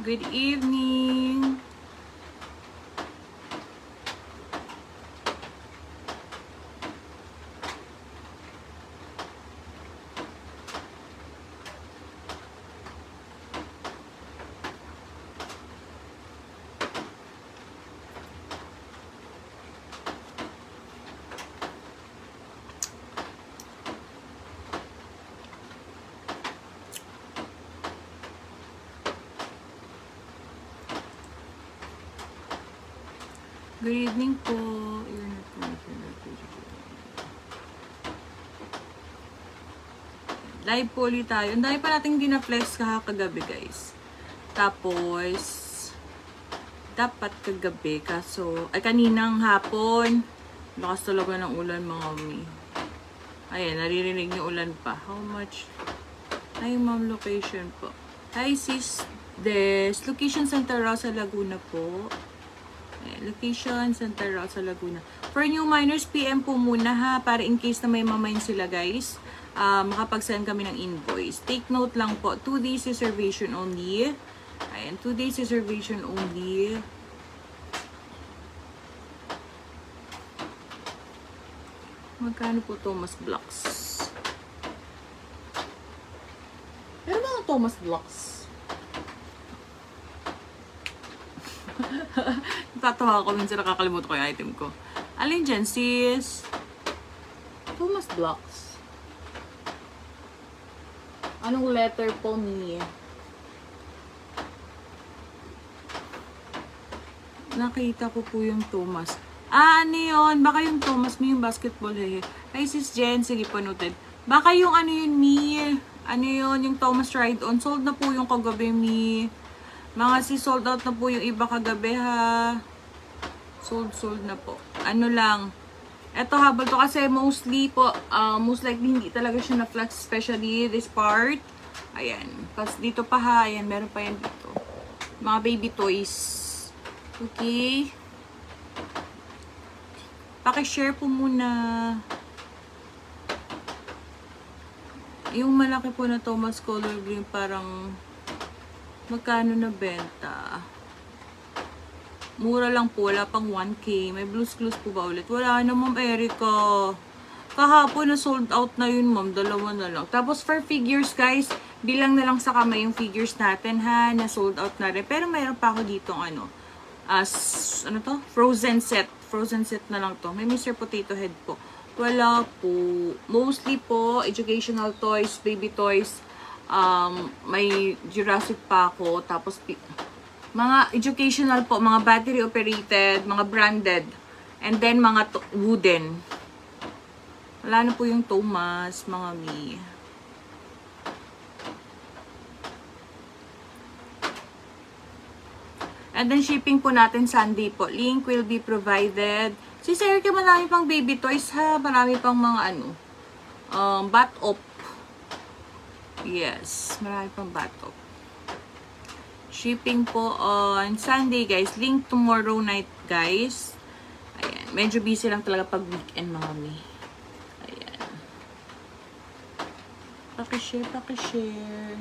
Good evening. Good evening po. Live po ulit tayo. Ang dami pa nating dina-flex kagabi, guys. Tapos, dapat kagabi. Kaso, ay kaninang hapon. Lakas talaga ng ulan, mga mi. Ayan, naririnig niyo ulan pa. How much? Hi, ma'am, location po. Hi, sis. Des. Location Santa Rosa, Laguna po. Location, Santa Rosa, Laguna. For new minors, PM po muna ha, para in case na may mamain sila guys, makapag-send kami ng invoice. Take note lang po, 2 days reservation only. Ayan, 2 days reservation only. Magkano po Thomas Blocks? Pero mga Thomas Blocks? Tatawa ako minsan nakakalimutan ko yung item ko. Alin dyan, sis? Thomas Blocks. Anong letter po niya? Nakita ko po yung Thomas. Ano yun? Baka yung Thomas mi yung basketball hehe. Ay, sis Jen, sige po noted. Baka yung ano yun mi? Ano yun? Yung Thomas Ride-On. Sold na po yung kagabi mi. Mga sis, sold out na po yung iba kagabi ha. Sold na po. Ano lang. Eto habol to kasi mostly po, most likely hindi talaga siya na-flex, especially this part. Ayan. Tapos dito pa ha. Ayan, meron pa yan dito. Mga baby toys. Okay. Paki-share po muna. Yung malaki po na Thomas Color Green parang magkano na benta? Mura lang po, wala pang 1K. May blues clues po ba ulit? Wala na, Ma'am Erica. Kahapon na sold out na yun, Ma'am. Dalawa na lang. Tapos for figures, guys, bilang na lang sa kamay yung figures natin, ha, na sold out na rin. Pero mayroon pa ako dito, ano to? Frozen set. Frozen set na lang to. May Mr. Potato Head po. Wala po. Mostly po, educational toys, baby toys. May Jurassic pa ako. Tapos, mga educational po, mga battery operated, mga branded, and then mga wooden. Wala na po yung Thomas, mga mi. And then shipping po natin Sunday po. Link will be provided. Si Erica, marami pang baby toys ha. Marami pang mga bat op. Yes, marami pang bat op. Shipping po on Sunday, guys. Link tomorrow night, guys. Ayan. Medyo busy lang talaga pag weekend, mga mi. Ayan. Pakishare, pakishare.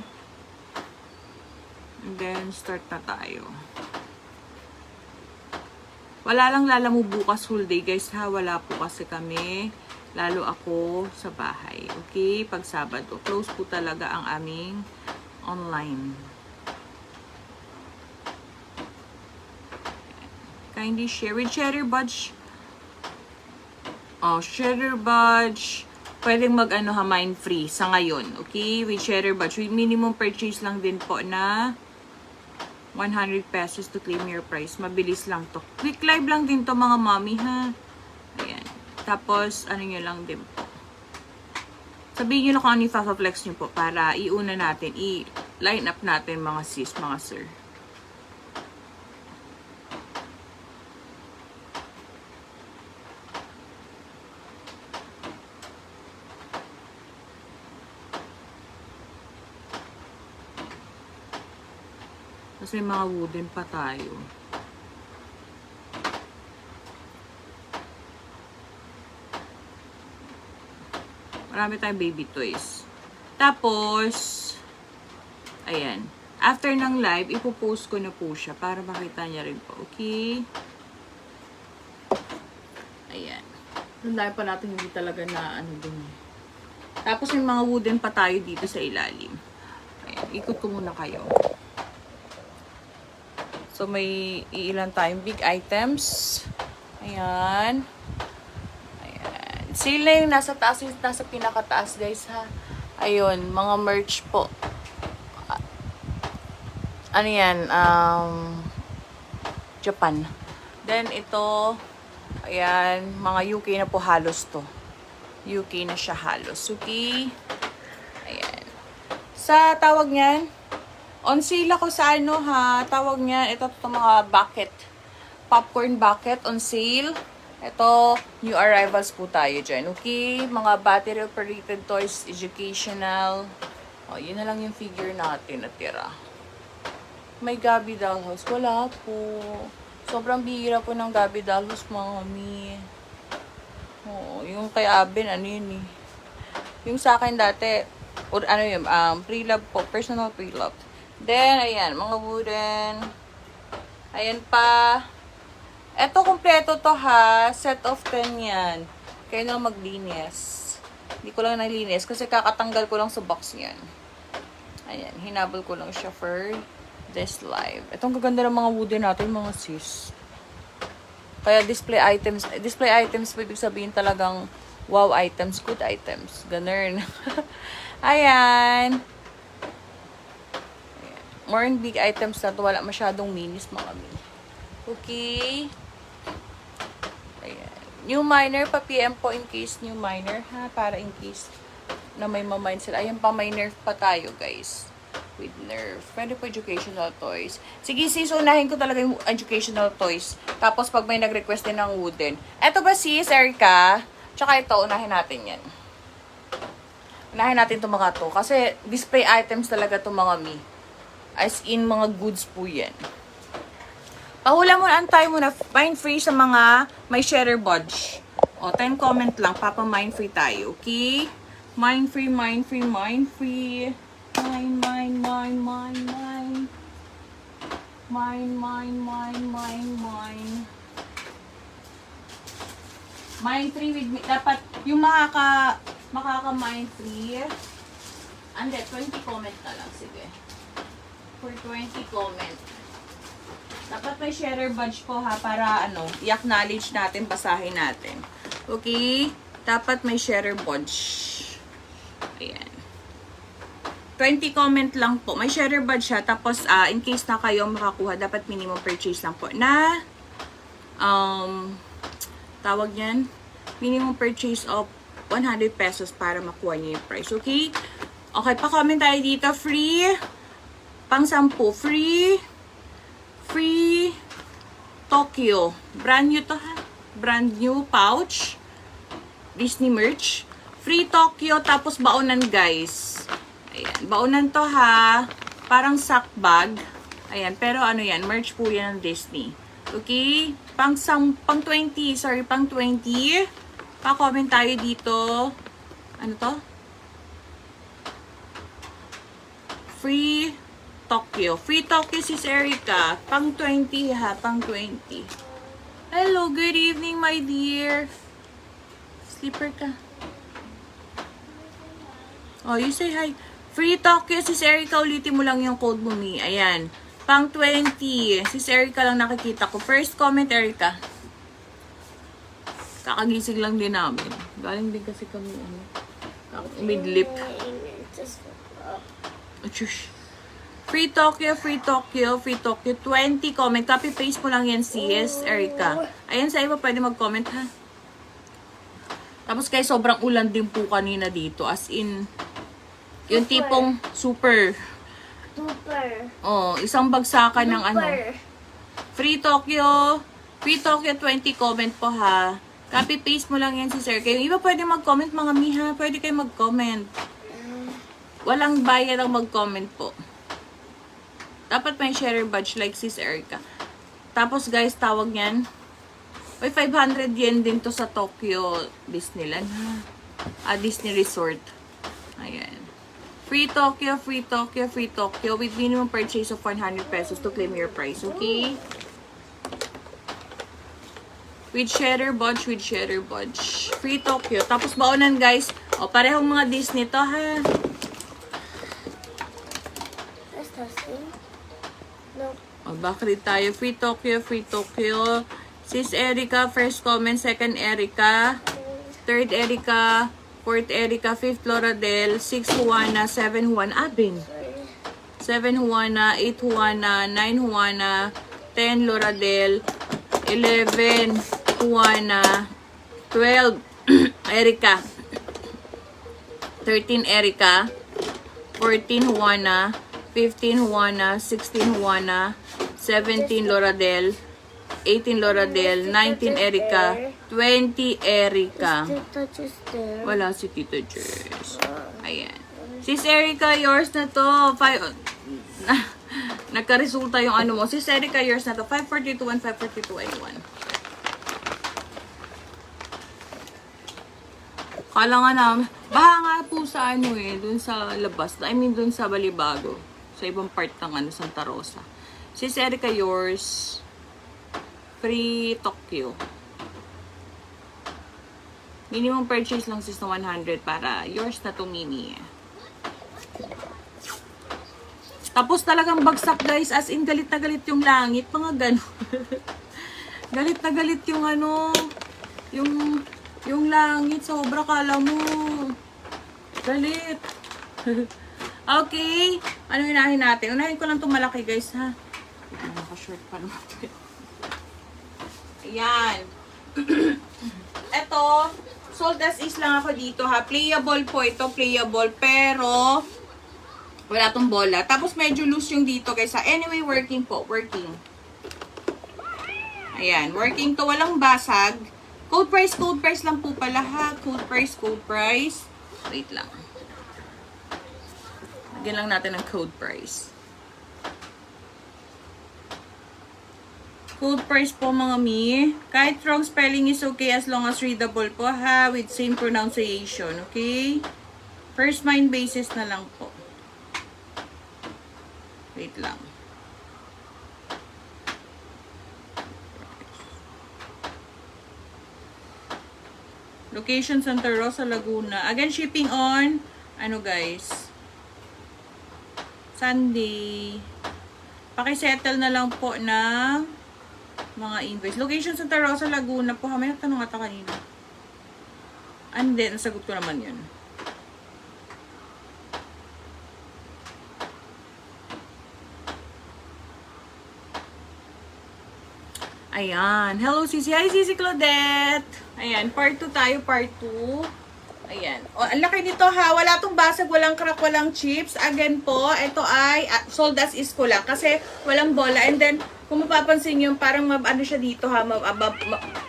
And then, start na tayo. Wala lang lalamu bukas whole day, guys, ha. Wala po kasi kami. Lalo ako sa bahay. Okay? Pag Sabado. Close po talaga ang aming online. Kindly share with Cheddar Budge. Cheddar Budge. Pwedeng mine free sa ngayon. Okay? With Cheddar Budge. With minimum purchase lang din po na 100 pesos to claim your price. Mabilis lang to. Quick live lang din to, mga mommy, ha? Ayan. Tapos, ano nyo lang din po. Sabihin nyo lang kung ano yung flex nyo po para iuna natin, i-line up natin mga sis, mga sir. Tapos may mga wooden pa tayo. Marami tayong baby toys. Tapos, ayan. After ng live, ipopost ko na po siya para makita niya rin po. Okay? Ayan. Ang dami pa natin hindi talaga na ano dun. Tapos may mga wooden pa tayo dito sa ilalim. Ayan. Ikot ko muna kayo. So, may iilan tayong big items. Ayan. Ayan. Sale na yung nasa taas, yung nasa pinakataas, guys, ha. Ayun, mga merch po. Ano yan? Japan. Then, ito, ayan, mga UK na po halos to. UK na siya halos. Okay? Ayan. Sa tawag niyan, on sale ako sa ano ha, tawag niyan, ito mga bucket. Popcorn bucket on sale. Ito, new arrivals po tayo dyan. Okay? Mga battery operated toys, educational. O, yun na lang yung figure natin natira. May Gabi Dollhouse. Wala po. Sobrang bihira po ng Gabi Dollhouse, mami. Oo, yung kay Abin, ano yun eh. Yung sa akin dati, or ano yun, pre-love po. Personal pre-love. Then, ayan, mga wooden. Ayan pa. Eto, kompleto to ha. Set of 10 yan. Kaya na maglinis. Hindi ko lang nalinis kasi kakatanggal ko lang sa box niyan. Ayan, hinabol ko lang siya for this live. Itong kaganda ng mga wooden natin, mga sis. Kaya display items po ibig sabihin talagang wow items, good items. Ganun. Ayan. More in big items na to. Wala masyadong minis, mga mi. Okay. Ayan. New minor, pa-PM po in case new minor, ha? Para in case na may ma-mind sila. Ayan pa, may nerf pa tayo, guys. With nerf. Pwede po educational toys. Sige, sis, unahin ko talaga yung educational toys. Tapos, pag may nag-request din ng wooden. Eto ba, sis, Erica? Tsaka ito, unahin natin yan. Unahin natin itong mga to. Kasi, display items talaga itong mga mi. As in, mga goods po yan. Pahula muna, tayo muna. Mind free sa mga may sharer budge. O, 10 comment lang. Papa, mind free tayo. Okay? Mind free, mind free, mind free. Mind. Mind free with me. Dapat, yung makaka-mind free. Ande, 20 comment na lang. Sige. For 20 comment. Dapat may sharer badge po ha, para ano, i-acknowledge natin, basahin natin. Okay? Dapat may sharer badge. Ayan. 20 comment lang po. May sharer badge siya. Tapos, in case na kayo makakuha, dapat minimum purchase lang po na, tawag yan, minimum purchase of 100 pesos para makuha niyo yung price. Okay? Okay, pa-comment tayo dito. Free. Pang 10. Free Tokyo. Brand new to ha. Brand new pouch. Disney merch. Free Tokyo. Tapos baonan, guys. Ayan. Baonan to ha. Parang sack bag. Ayan. Pero ano yan. Merch po yan ng Disney. Okay? Pang 20. Sorry, pang 20. Pa-comment tayo dito. Ano to? Free Tokyo. Free Tokyo, sis Erica. Pang 20 ha. Pang 20. Hello, good evening, my dear. Sleeper ka. Oh, you say hi. Free Tokyo, sis Erica. Ulitin mo lang yung code mo, mi. Ayan. Pang 20. Sis Erica lang nakikita ko. First comment, Erica. Kakagising lang din namin. Galing din kasi kami, mid-lip. Achush. Free Tokyo, Free Tokyo, Free Tokyo. 20 comment. Copy-paste mo lang yan, sis, Erica. Ayan, sa iba pwede mag-comment, ha? Tapos guys, sobrang ulan din po kanina dito. As in, yung tipong super. Oh, isang bagsakan ng ano. Free Tokyo. Free Tokyo, 20 comment po, ha? Copy-paste mo lang yan, sis, Erica. Yung iba pwede mag-comment, mga miha. Pwede kayo mag-comment. Walang bayad ang mag-comment po. Dapat may sharer badge like sis Erica. Tapos guys, tawag niyan. May 500 yen din to sa Tokyo Disneyland. Disney Resort. Ayan. Free Tokyo, free Tokyo, free Tokyo with minimum purchase of 100 pesos to claim your price, okay? With cheddar bunch, with cheddar bunch. Free Tokyo. Tapos baonan, guys. O, parehong mga Disney to, ha? No. O, bakit tayo? Free Tokyo, free Tokyo. Sis Erica, first comment. Second Erica. Third Erica. Fourth Erica. Fifth Loradel. Sixth Juana. Seven Juana. Abin. 7 Juana. 8 Juana. 9 Juana. 10 Loradel. 11 Juana. 12 Erica. 13 Erica. 14 Juana. 15 Juana. 16 Juana. 17 Loradel. 18 Loradel, 19 Erica, 20 Erica. Tita Jess there. Wala si Tita Jess. Ayan. Sis Erica, yours na to. Nagka-resulta yung ano mo. Sis Erica, yours na to. 542 and 542 ay 1. Kala nga namin, baha nga po sa ano eh, dun sa labas. I mean, dun sa Balibago. Sa ibang part ng ano, Santa Rosa. Sis Erica, yours. Free Tokyo. Minimum purchase lang sis na 100 para yours na to, Mimi. Tapos talagang bagsak, guys. As in, galit na galit yung langit. Mga gano'n. Galit na galit yung ano, yung langit. Sobra, kala mo. Galit. Okay. Ano unahin natin? Unahin ko lang itong malaki, guys, ha? Naka-short pa naman ito. Ayan. Ito, sold as is lang ako dito, ha. Playable po ito, playable. Pero, wala tong bola. Tapos, medyo loose yung dito, guys. Anyway, working po. Working. Ayan. Working to. Walang basag. Code price lang po pala, ha. Code price. Wait lang. Lagyan lang natin ng code price. Code price po, mga mi. Kahit wrong spelling is okay as long as readable po, ha. With same pronunciation, okay? First mind basis na lang po. Wait lang. Location, Santa Rosa, Laguna. Again, shipping on, ano guys? Sunday. Pakisettle na lang po na mga invoice. Location, Santa Rosa, Laguna po. May nagtanong ata kanina. And then, nasagot ko naman yun. Ayan. Hello, Sisi. Hi, Sisi Claudette. Ayan. Part 2 tayo. Part 2. Ayan. O, ang laki nito, ha. Wala tong basag, walang crack, walang chips. Again po, ito ay sold as is ko lang. Kasi walang bola. And then, kung mapapansin nyo, parang ano siya dito, ha.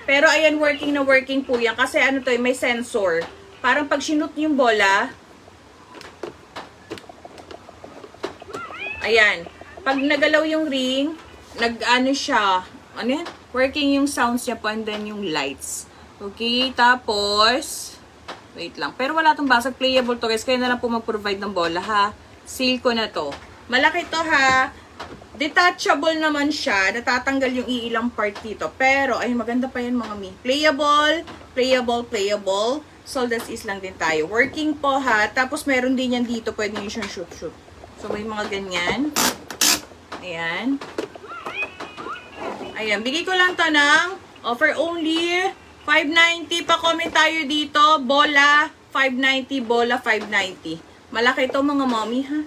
Pero ayan, working na working po yan. Kasi ano to, may sensor. Parang pag sinut yung bola, ayan. Pag nagalaw yung ring, nag-ano siya, ano yan? Working yung sounds niya po and then yung lights. Okay, tapos, wait lang. Pero wala tong basag, playable to guys. Kaya na lang po mag-provide ng bola, ha. Seal ko na to. Malaki to, ha. Detachable naman siya. Natatanggal yung iilang part dito. Pero, ay maganda pa yan, mga mi. Playable. Sold as is lang din tayo. Working po, ha. Tapos, meron din yan dito. Pwede nyo siyang shoot. So, may mga ganyan. Ayan. Ayan. Bigay ko lang to ng offer only 590. Pa-comment tayo dito. Bola, 590. Bola, 590. Malaki to, mga mommy, ha.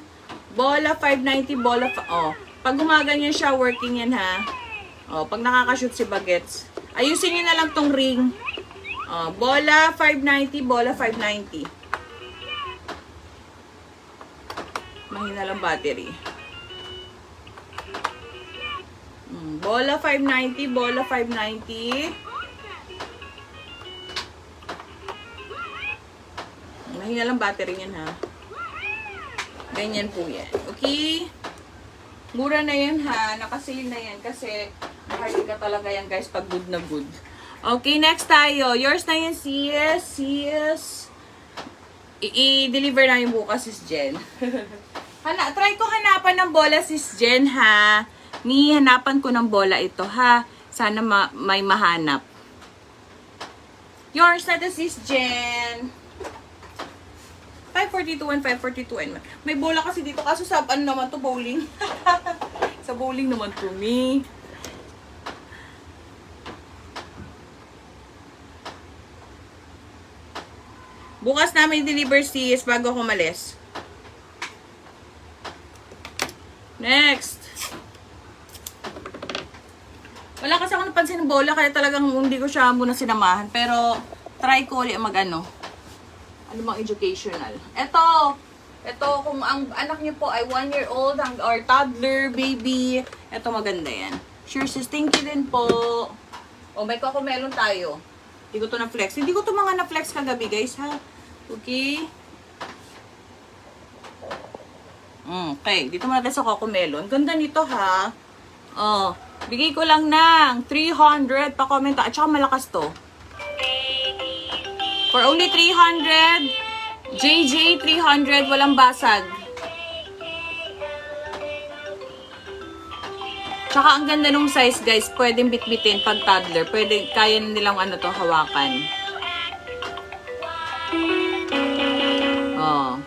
Bola, 590. Bola, oh. Pag gumaganyan siya, working yan, ha. Oh, pag nakakashoot si Bagets. Ayusin nyo na lang tong ring. Oh, bola, 590. Bola, 590. Mahina lang battery. Bola, 590. Bola, 590. Mahina lang battery yan, ha. Ganyan po yan. Okay? Mura na yan, ha. Nakasale na yan kasi nakarga talaga yan, guys, pag good na good. Okay, next tayo. Yours na yan, sis. I-deliver namin bukas, sis Jen. Try ko hanapan ng bola, sis Jen, ha? Hanapan ko ng bola ito, ha? Sana may mahanap. Yours na to, sis Jen. 542 and 542 and may bola kasi dito. Kaso sa ano naman to, bowling. Sa bowling naman to, me. Bukas namin deliver sis bago ako umalis. Next. Wala kasi ako napansin ng bola kaya talagang hindi ko siya muna sinamahan. Pero try ko ulit mag-ano. Ano bang educational. Ito kung ang anak niyo po ay 1-year-old or toddler, baby. Ito maganda yan. Sure sis, thank you din po. O may Cocomelon tayo. Hindi ko to na-flex. Hindi ko to mga na-flex kagabi guys ha. Okay. Okay, dito muna tayo sa Cocomelon. Ganda nito ha. Oh, bigay ko lang ng 300 pa comment. At saka malakas to. For only 300. JJ 300, walang basag. Tsaka ang ganda nung size guys. Pwedeng bitbitin pag toddler. Pwede, kaya nilang ano to, hawakan. Oh.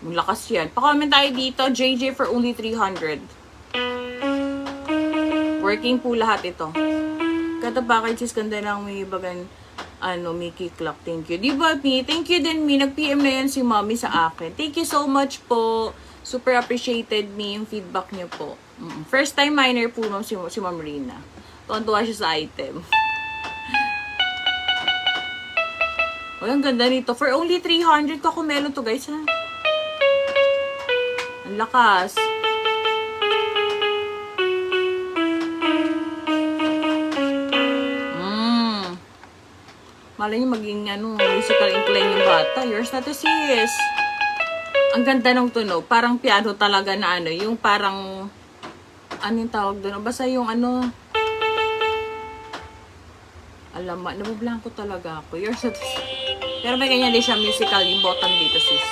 Malakas yan. Pa-comment tayo dito. JJ for only 300. Working po lahat ito. Kada package is ganda lang may bagan Mickey Clock. Thank you. Diba, Mi? Thank you din, Mi. Nag-PM na yan si Mommy sa akin. Thank you so much po. Super appreciated, Mi, yung feedback niyo po. First time minor po, Ma'am, si Ma'am Rina. Tuwan-tuwa siya sa item. Ang ganda nito. For only 300 Cocomelon to, guys, ha? Ang lakas. Malay niyo maging musical incline yung bata. Yours na to, sis. Ang ganda ng tunog. Parang piano talaga na yung parang, yung tawag doon? Basta yung alamat. Nabablanko talaga ako. Yours na to, sis. Pero may ganyan din siya musical. Yung bottom dito, sis.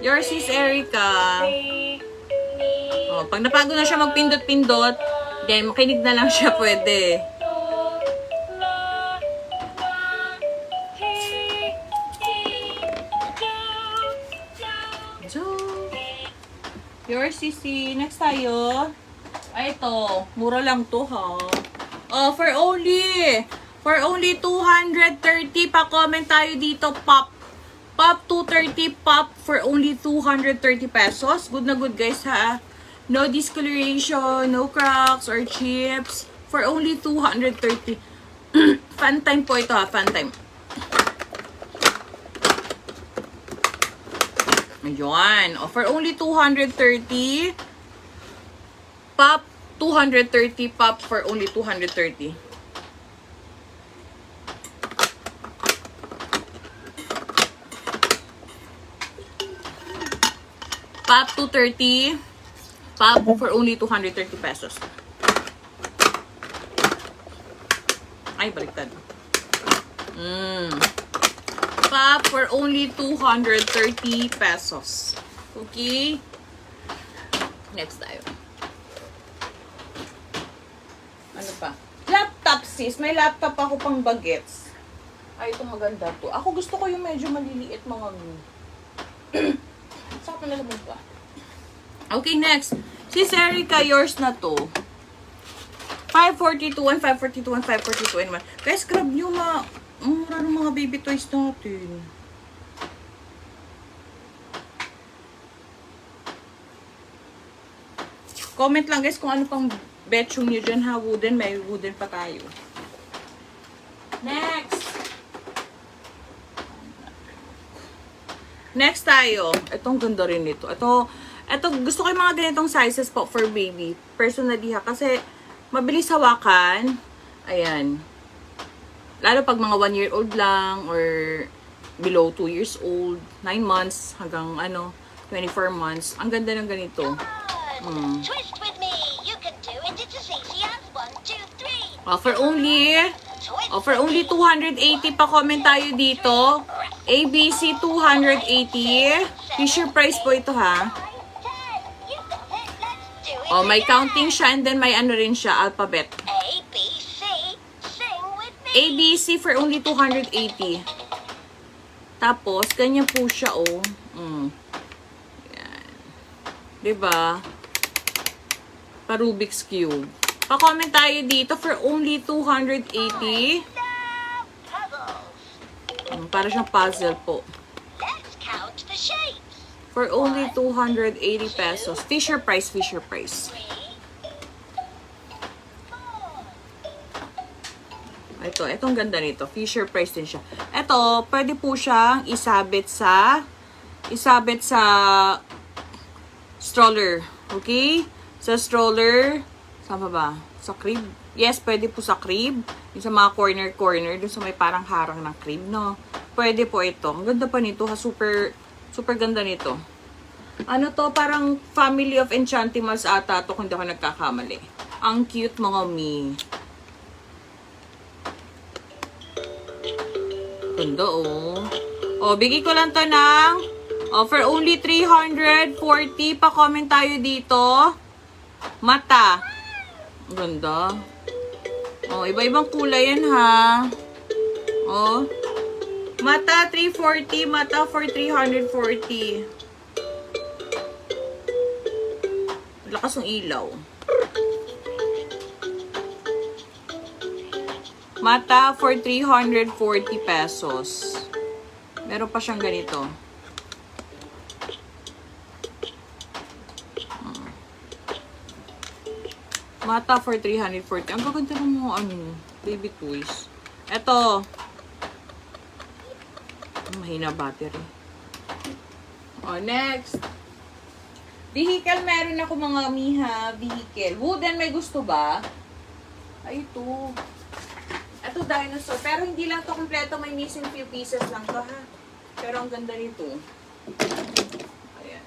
Yours is Erica. Oh, pag napagod na siya magpindot-pindot, then makinig na lang siya pwede. So, yours sisi. Next tayo. Ay, ito. Mura lang to, ha. Oh, for only 230 pa comment tayo dito, pop. Pop 230 pop for only 230 pesos. Good na good, guys, ha. No discoloration, no cracks or chips. For only 230. Fun time po ito, ha. Fun time. Ayan. O, for only 230. Pop, 230. Pop for only 230. Pop, 230. Pop for only 230 pesos. Ay, baliktad. Pop for only 230 pesos. Okay? Next tayo. Ano pa? Laptop, sis. May laptop ako pang bagets. Ay, ito maganda to. Ako gusto ko yung medyo maliliit mga saan na naman ba? Okay, next. Sis Erica, yours na to. 542 and 542 and 542 and 1. Guys, grab nyo mura ng mga baby toys natin. Comment lang guys kung ano pang betchung nyo dyan ha. Wooden, may wooden pa tayo. Next tayo. Itong ganda rin nito. Ito gusto ko yung mga ganitong sizes po for baby. Personally ha. Kasi mabilis hawakan. Ayan. Lalo pag mga 1-year-old lang or below 2 years old, 9 months hanggang 24 months. Ang ganda ng ganito. Twist with me. You can do it. It's as easy as 1, 2, 3. For only O, for only 280 pa comment tayo dito. ABC 280. Fisher price po ito ha. O, may counting siya and then may ano rin siya, alphabet. ABC for only 280. Tapos, ganyan po siya oh. Yan. Diba? Pa-Rubik's Cube. Pa-comment tayo dito for only 280. Para siyang puzzle po. For only 280 pesos. Fisher price, Fisher price. Itong ganda nito. Fisher price din siya. Ito, pwede po siyang isabit sa stroller. Okay? Sa stroller, saan ba? Sa crib? Yes, pwede po sa crib. Yung sa mga corner-corner, dun sa may parang harang ng crib, no? Pwede po ito. Ang ganda pa nito, ha? Super ganda nito. Ano to? Parang Family of Enchantimals ata to, kung di ako nagkakamali. Ang cute, mga mi. Ganda, oh. Oh, bigay ko lang to ng, for only 340, pa-comment tayo dito. Mata. Ang ganda. Oh, iba-ibang kulay yan, ha. Oh. Mata, 340. Mata for 340. Lakas ng ilaw. Mata for 340 pesos. Meron pa siyang ganito. Mata for 340. Ang gaganda ng mga baby toys. Eto. Mahina battery. Oh, next. Vehicle, meron ako mga miha. Vehicle. Wooden, may gusto ba? Ay, ito. Ito, dinosaur. Pero hindi lang to kompleto. May missing few pieces lang to, ha? Pero ang ganda nito. Ayan.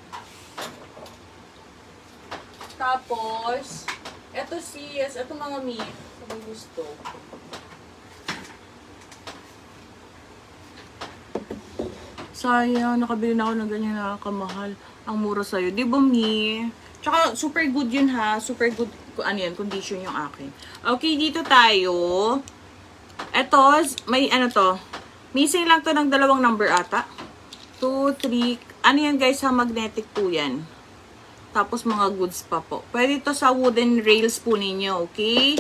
Tapos, ito sis. Ito mga mi. Sabi gusto. Sayang, nakabili na ako ng ganyan na kamahal. Ang mura sa'yo. Di ba, mi? Tsaka, super good yun, ha? Super good, ano yan, condition yung akin. Okay, dito tayo. Eto, may ano to. Missing lang to ng 2 number ata. 2, 3. Ano yan, guys, ha? Magnetic po yan. Tapos, mga goods pa po. Pwede to sa wooden rails po ninyo, okay?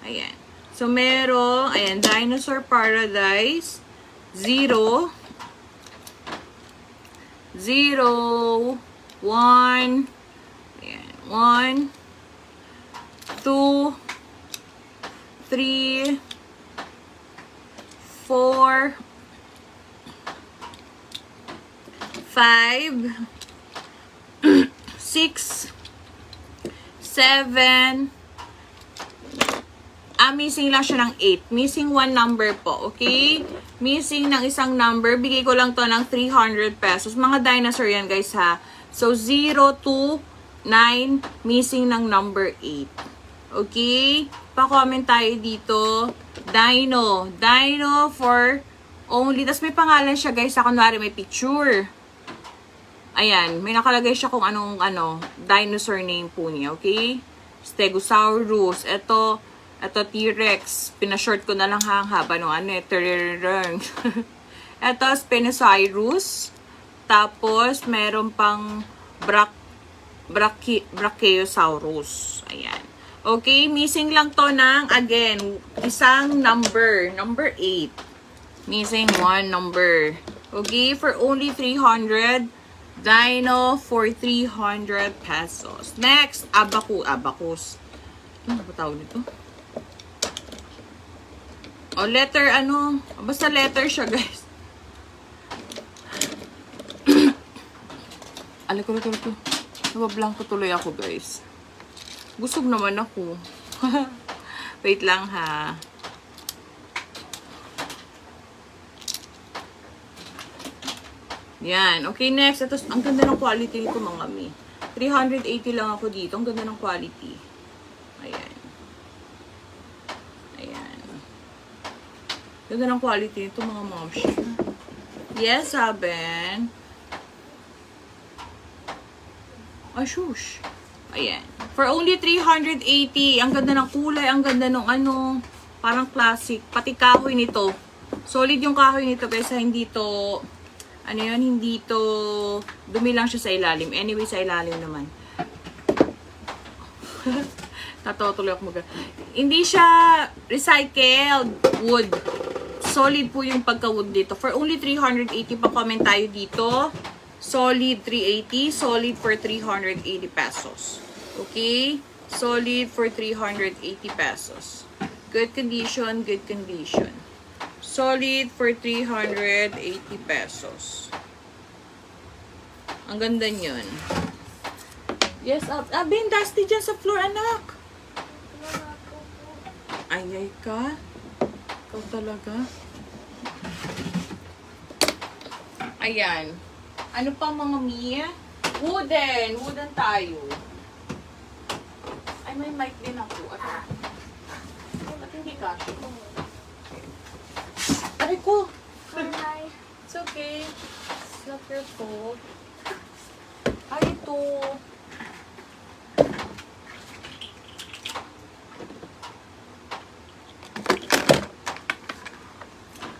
Ayan. So, meron, ayan, Dinosaur Paradise. 0. 0, 1, ayan, 1, 2, 3, 4, 5, 6, 7, missing lang siya ng 8. Missing 1 number po, okay? Missing ng isang number. Bigay ko lang to ng 300 pesos. Mga dinosaur yan, guys, ha? So, 0 to 9. Missing ng number 8. Okay? Pa-comment tayo dito. Dino. Dino for only. Tapos may pangalan siya, guys. Sa kunwari, may picture. Ayan. May nakalagay siya kung anong, dinosaur name po niya, okay? Stegosaurus. Ito T-Rex. Pinashort ko na lang ang haba nung Ito, Spinosaurus. Tapos, meron pang Brachiosaurus. Ayan. Okay, missing lang to ng, again, isang number. Number 8. Missing 1 number. Okay, for only 300. Dino for 300 pesos. Next, abacus. Ano ba tawag nito? O, letter, basta letter siya, guys. Aliko. Nabablanko tuloy ako, guys. Busog naman ako. Wait lang, ha. Yan. Okay, next. Ito, ang ganda ng quality nito, mga mi. 380 lang ako dito. Ang ganda ng quality. Ayan. Ganda ng quality nito mga momshi. Yes, Saben. Ay, shush. Ayan. For only 380. Ang ganda ng kulay. Ang ganda ng ano. Parang classic. Pati kahoy nito. Solid yung kahoy nito kaysa hindi to, ano yun, hindi to, dumi lang siya sa ilalim. Anyway, sa ilalim naman. Tatawa tuloy ako hindi siya recycled wood. Solid po yung pagka-wood dito. For only 380 pa comment tayo dito. Solid 380. Solid for 380 pesos. Okay? Solid for 380 pesos. Good condition, good condition. Solid for 380 pesos. Ang ganda nyon. Yes, Ben, dusty dyan sa floor, anak. Ayay ka? Ikaw talaga? Ayan. Ano pa mga Mia? Wooden. Wooden tayo. Ay, may mic din ako. At ba't hindi kasha? Aray ko! Hi. It's okay. It's not your fault. Ay, ito.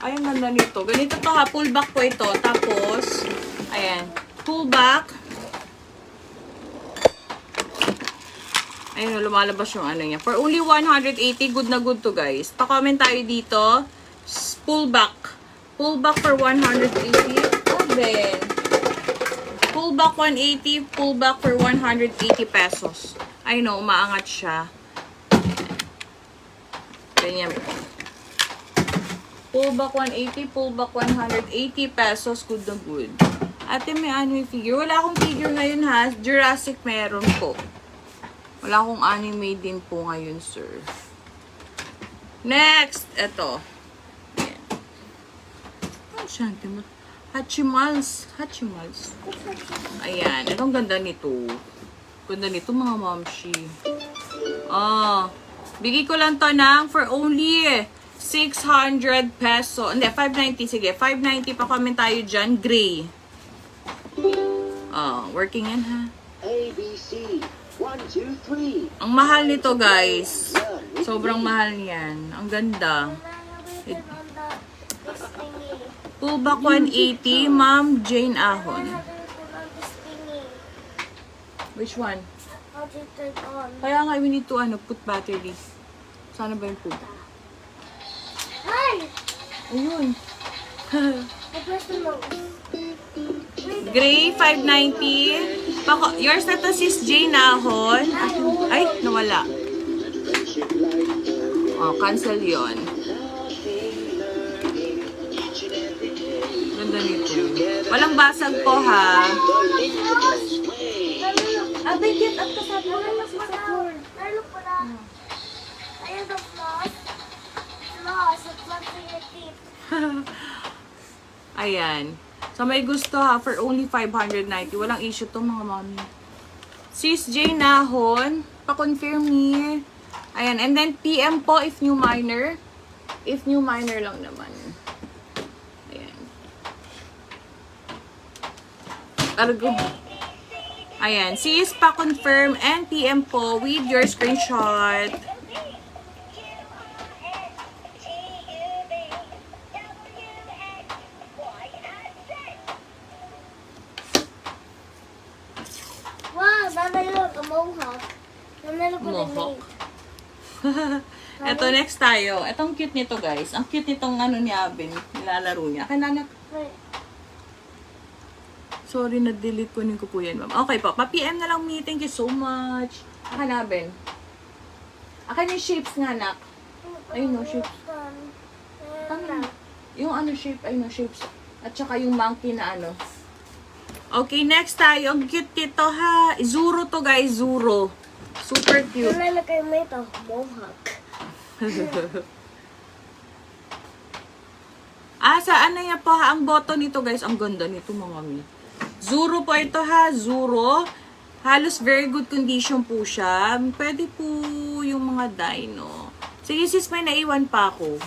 Ay, ang ganda nito. Ganito to ha. Pull back po ito. Tapos, ayan. Pull back. Ayun, lumalabas yung ano niya. For only 180, good na good to guys. Pa-comment tayo dito. Pull back. Pull back for 180. Ben. Pull back 180. Pull back for 180 pesos. I know, umaangat siya. Ganyan po. Pull back 180, pull back 180 pesos, good na good. Ate, may anime figure. Wala akong figure ngayon ha. Jurassic meron po. Wala akong anime din po ngayon, sir. Next! Ito. Ayan. Ang shanty mo. Hachimals. Hachimals. Ayan. Itong ganda nito. Ganda nito, mga momshi. Bigay ko lang to ng for only 600 peso. Hindi, 590. Sige, 590 pa comment tayo dyan. Gray. Working yan ha. ABC. 1, 2, 3. Ang mahal nito guys. Sobrang mahal yan. Ang ganda. Pull back 180. Ma'am Jane Ahon. Which one? How to turn on? Kaya nga we need to put battery. Sana ba yung put? Hi! Ayun. I pressed the nose. Gray, 590. Yours na to sis Jane Ahon. Ay, nawala. Cancel yon. Ganda nito. Walang basag po ha. Abay, get up ka sa floor. Nalok pa na. Ayun the floss. Floss. Floss in your teeth. Ayan. So, may gusto ha, for only 590. Walang issue to mga mami. Sis J. Nahon, pa-confirm me. Ayan. And then, PM po if new minor. If new minor lang naman. Ayan. Argo. Ayan. Sis, pa-confirm and PM po with your screenshot. Wow, nanalok a mohawk. Nanalok ko na Mohawk. Eto, next tayo. Etong cute nito, guys. Ang cute nitong ni Abin. Nilalaro niya. Kailangan. Sorry, na-delete ko ko po yan, ma'am. Okay po. Pa-PM na lang me. Thank you so much. Akin na, Abin. Akin yung shapes nga, anak. Ayun, no, shapes. Yung shape, ayun, no, shapes. At saka yung monkey na Okay, next tayo. Ang cute nito, ha. Zuro to, guys. Zuro. Super cute. Nanalagay mo ito, mohawk. Sa niya po ha, ang bottom nito guys, ang ganda nito mga mi. Zuro po ito ha, Zuro. Halos very good condition po siya. Pwede po yung mga dino. Sige sis, may naiwan pa ako.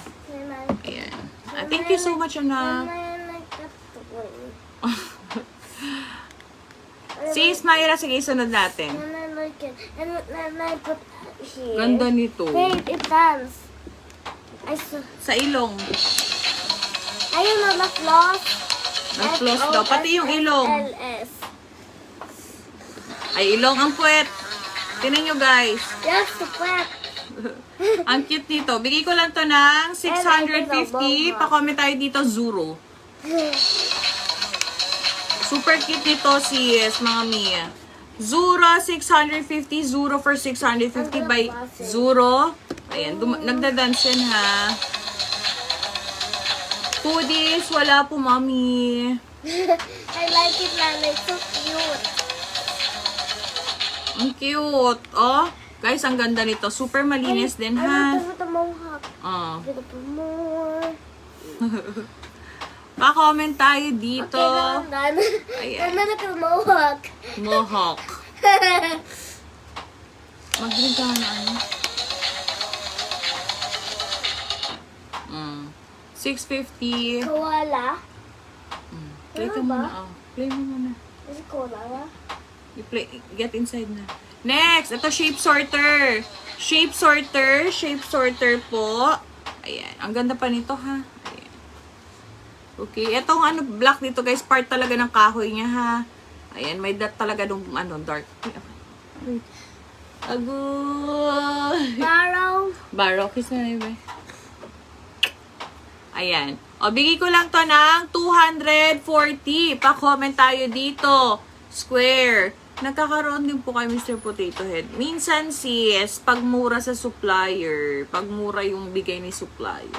Ayan. Thank you so much, And anak. I like that toy. Si Ismaira, sige, sunod natin. And I like it. And then I put here. Ganda nito. Hey, it dance. I saw. Sa ilong. Ayun na, the floss. Na-floss daw. Pati yung ilong. LS. Ay, ilong ang puwet. Tinan nyo, guys. Yes, the pet. Ang cute nito. Bigay ko lang to ng 650. Pa-comment tayo dito, Zuro. Super cute nito, sis, mga Mia. Zuro, 650. Zuro for 650 by Zuro. Ayan, nagda-dance yan, ha. Foodies, wala po, mami. I like it, Lala. It's so cute. Ang cute. Oh, guys, ang ganda nito. Super malinis din, I ha. want the mohawk. Oh. Get up more. Pa-comment tayo dito. Okay, done. Ayan. I'm gonna do mohawk. Mohawk. Magdinig ka na, ano? 650. Koala. Play ka Ano ba? muna. Oh. Play mo muna. Is it koala? Get inside na. Next, ito shape sorter. Shape sorter po. Ayan, ang ganda pa nito, ha. Ayan. Okay, etong ano black dito, guys, part talaga ng kahoy niya, ha. Ayan, may dot talaga nung ano dark. Wait. Agoy. Barrow, kiss na yun, eh. Ayan. O, bigay ko lang to ng 240. Pa-comment tayo dito. Square. Nagkakaroon din po kay Mr. Potato Head. Minsan, sis, pag mura sa supplier, pag mura yung bigay ni supplier.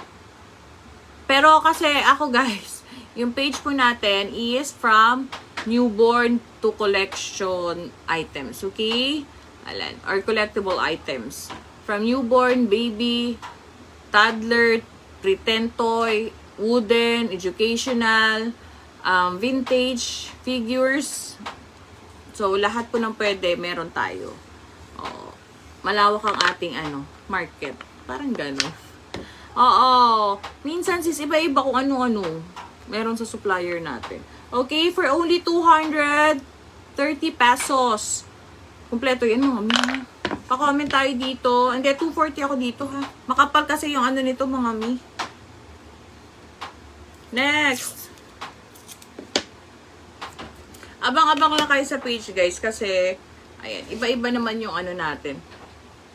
Pero kasi ako, guys, yung page po natin is from newborn to collection items. Okay? Alan. Or collectible items. From newborn, baby, toddler, pretend toy, wooden, educational, vintage, figures. So, lahat po ng pwede, meron tayo. Oo. Malawak ang ating market. Parang gano'n. Oo. Minsan, sis, iba-iba kung ano-ano meron sa supplier natin. Okay, for only 230 pesos. Kompleto yan, mga mi. Pa-comment tayo dito. Hindi, 240 ako dito, ha. Makapal kasi yung ano nito, mga mi. Next. Abang-abang lang kayo sa page, guys, kasi, ayan, iba-iba naman yung ano natin.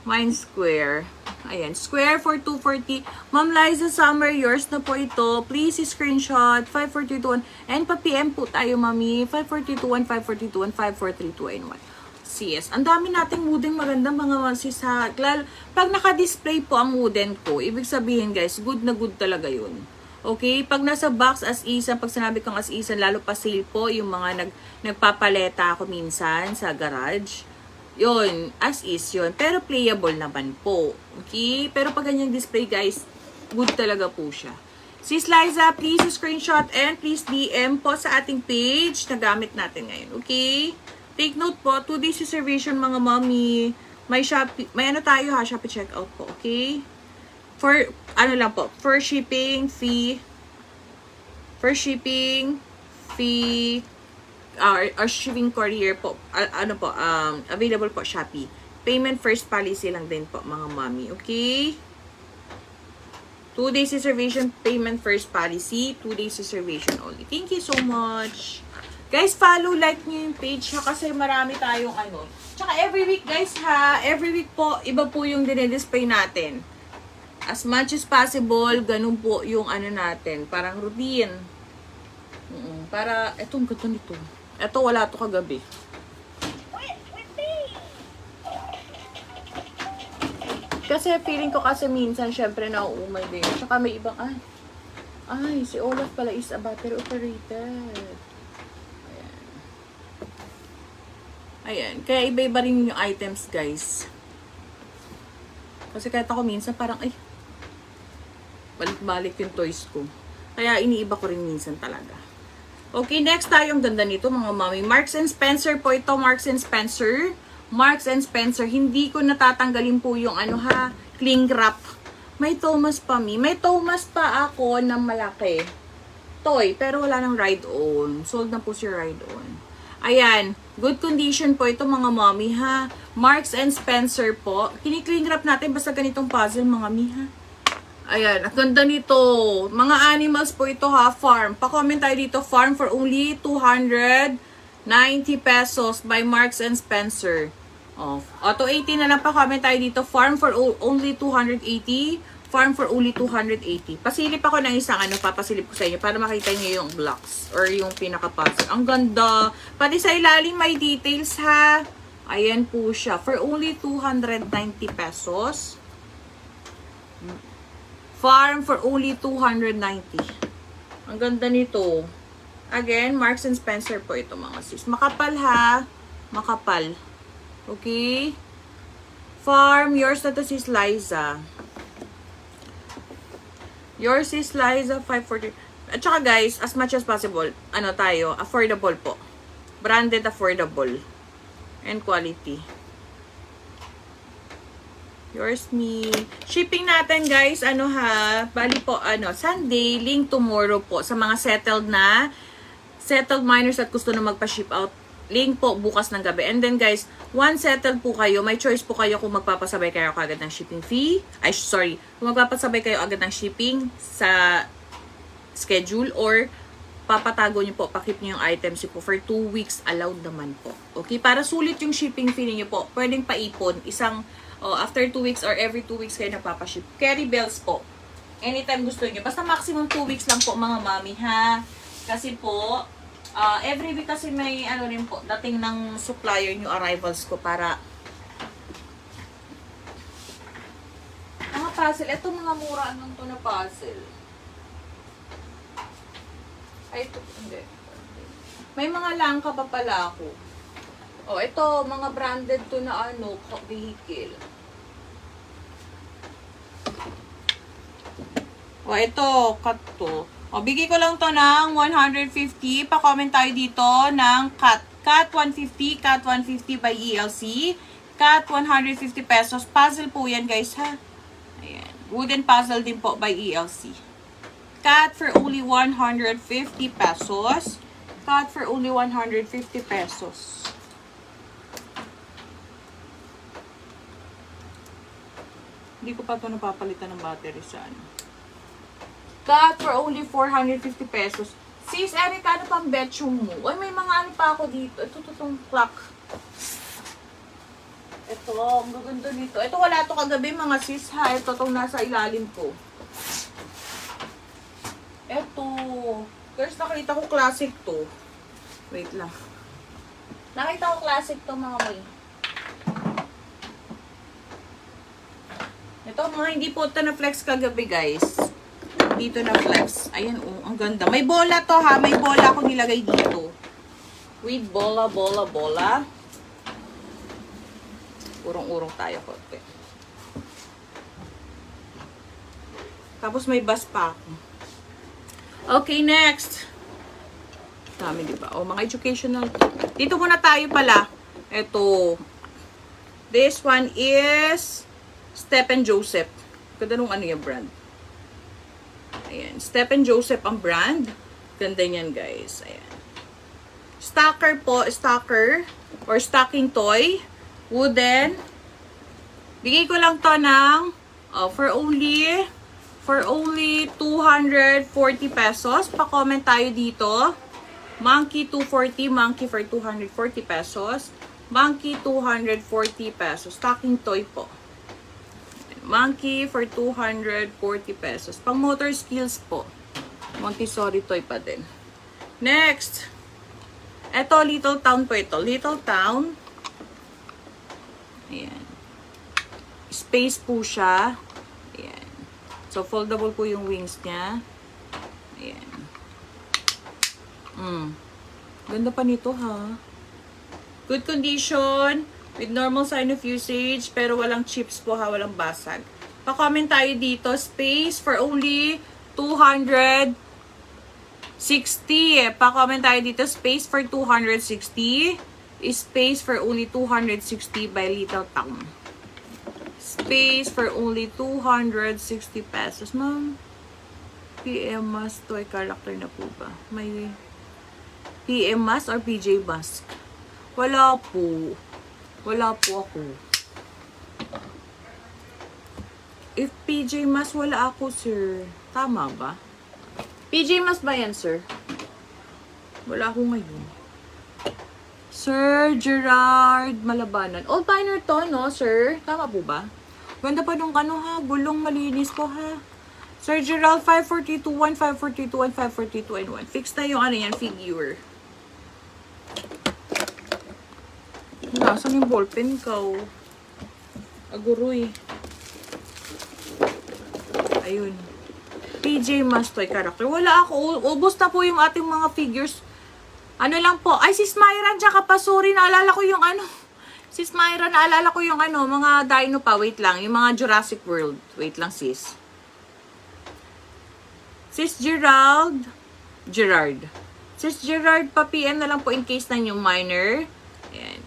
Mine square. Ayan, square for 240. Ma'am Liza Summer, yours na po ito. Please screenshot 5421. And pa-PM po tayo, mami. 5421, 5421, 5432, and 1. Yes. Ang dami nating wooden magandang mga sis, ha. Pag naka-display po ang wooden ko, ibig sabihin, guys, good na good talaga yun. Okay? Pag nasa box as isan, pag sinabi kong as isan, lalo pa sale po, yung mga nagpapaleta ako minsan sa garage. Yun, as is yun. Pero playable naman po. Okay? Pero pag ganyang display, guys, good talaga po siya. Sis Liza, please screenshot and please DM po sa ating page na gamit natin ngayon. Okay? Take note po, 2 days reservation mga mommy. May Shopee, may ano tayo ha, Shopee checkout po. Okay? For, ano lang po, for shipping fee, or shipping courier po, available po Shopee. Payment first policy lang din po mga mommy, okay? 2 days reservation, payment first policy, 2 days reservation only. Thank you so much. Guys, follow, like nyo yung page ha, kasi marami tayong ano. Tsaka every week, guys ha, every week po, iba po yung dinidisplay natin. As much as possible, ganun po yung ano natin, parang routine. Para, etong ganda nito. Eto, wala to kagabi. Kasi feeling ko kasi minsan, syempre, nauumay din. Tsaka may ibang, ay, si Olaf pala is a battery operated. Ayan. Kaya iba-iba rin yung items, guys. Kasi kahit ako minsan, parang, ay, balik-balik yung toys ko. Kaya iniiba ko rin minsan talaga. Okay, next tayo. Ang ganda nito, mga mami. Marks and Spencer po ito. Marks and Spencer. Marks and Spencer. Hindi ko natatanggalin po yung ano ha, cling wrap. May Thomas pa, Mi. May Thomas pa ako na malaki. Toy, pero wala nang ride-on. Sold na po si ride-on. Ayan. Good condition po ito, mga mommy, ha? Marks and Spencer po. Kinikling wrap natin basta ganitong puzzle, mga mi, ha? Ayan. Ang ganda nito. Mga animals po ito, ha? Farm. Pa-comment tayo dito. Farm for only 290 pesos by Marks and Spencer. Oh, auto 80 na lang, pa-comment tayo dito. Farm for only 280. Farm for only 280. Pasilip ako ng isang papasilip ko sa inyo para makita niyo yung blocks or yung pinaka-puzzle. Ang ganda. Pati sa ilalim may details, ha. Ayan po siya. For only 290 pesos. Farm for only 290. Ang ganda nito. Again, Marks and Spencer po ito, mga sis. Makapal, ha. Makapal. Okay? Farm, yours na to, sis Liza. Yours is Liza, 540. At saka guys, as much as possible, affordable po. Branded, affordable. And quality. Yours me. Shipping natin guys, bali po, Sunday, link tomorrow po. Sa mga settled minors at gusto na magpa-ship out. Link po bukas ng gabi. And then guys, once settled po kayo, may choice po kayo kung magpapasabay kayo agad ng shipping fee. Kung magpapasabay kayo agad ng shipping sa schedule or papatago nyo po, pakip nyo yung items po for 2 weeks, allowed naman po. Okay, para sulit yung shipping fee niyo po, pwedeng paipon. After 2 weeks or every 2 weeks kayo nagpapaship. Carry bells po. Anytime gusto nyo. Basta maximum 2 weeks lang po, mga mami, ha? Kasi po, every week kasi may rin po, dating ng supplier new arrivals ko para mga puzzle. Ito mga mura to na puzzle. Ay, ito, hindi. May mga langka pa pala ako. Ito, mga branded to na vehicle. Ito, cut to. Bigay ko lang to ng 150. Pa-comment tayo dito ng cut. Cut 150. Cut 150 by ELC. Cut 150 pesos. Puzzle po yan, guys, ha? Ayan. Wooden puzzle din po by ELC. Cut for only 150 pesos. Cut for only 150 pesos. Hindi ko pa ito napapalitan ng battery sa Cut for only 450 pesos. Sis, Erica, ano pang betchum mo? May mga pa ako dito. Ito, itong clock. Ito, ang gaganda dito. Ito, wala to kagabi, mga sis, ha? Ito, itong nasa ilalim ko. Ito. First, nakita ko classic to. Wait lang. Nakita ko classic to, mga may. Ito, mga hindi po ito na-flex kagabi, guys. Dito na flex. Ayan, ang ganda. May bola to, ha. May bola akong nilagay dito. With bola. Urong-urong tayo, konti. Tapos may bus pa ako. Okay, next. Dami, diba? Mga educational to. Dito muna tayo pala. Ito. This one is Step & Joseph. Ganda nung yung brand. Ayan. Step & Joseph ang brand. Ganda niyan, guys. Ayan. Stacker po. Stacker. Or stocking toy. Wooden. Bigay ko lang to ng for only 240 pesos. Pa-comment tayo dito. Monkey 240. Monkey for 240 pesos. Monkey 240 pesos. Stocking toy po. Monkey for 240 pesos. Pang motor skills po. Montessori toy pa din. Next. Ito, Little Town po ito. Little Town. Ayan. Space po siya. Ayan. So, foldable po yung wings niya. Ayan. Ganda pa nito, ha? Good condition. With normal sign of usage, pero walang chips po, ha, walang basag. Pa-comment tayo dito, space for only 260. Pa-comment tayo dito, space for 260. Space for only 260 by Little Town. space for only 260 pesos. Ma'am, PM Mask toy character na po ba? May PM Mask or PJ Mask? Wala po. Wala po ako. If PJ Mask, wala ako, sir. Tama ba? PJ Mask ba yan, sir? Wala ako ngayon. Sir Gerard Malabanan. Old Pioneer to, no, sir? Tama po ba? Ganda pa nung ano, ha? Gulong malinis po, ha? Sir Gerald, 542, 1542, 1542, and 1. Fix na yung ano yan, figure. Nasaan yung ballpen ko? Aguroy. Ayun. PJ Mask toy character. Wala ako. Ubos na po yung ating mga figures. Ano lang po. Ay, sis Myra, tsaka Pasuri. Naalala ko yung ano. Sis Myra, naalala ko yung ano. Mga dino pa. Wait lang. Yung mga Jurassic World. Wait lang, sis. Sis Gerard. Sis Gerard, pa-PM na lang po in case na yung minor. Ayan.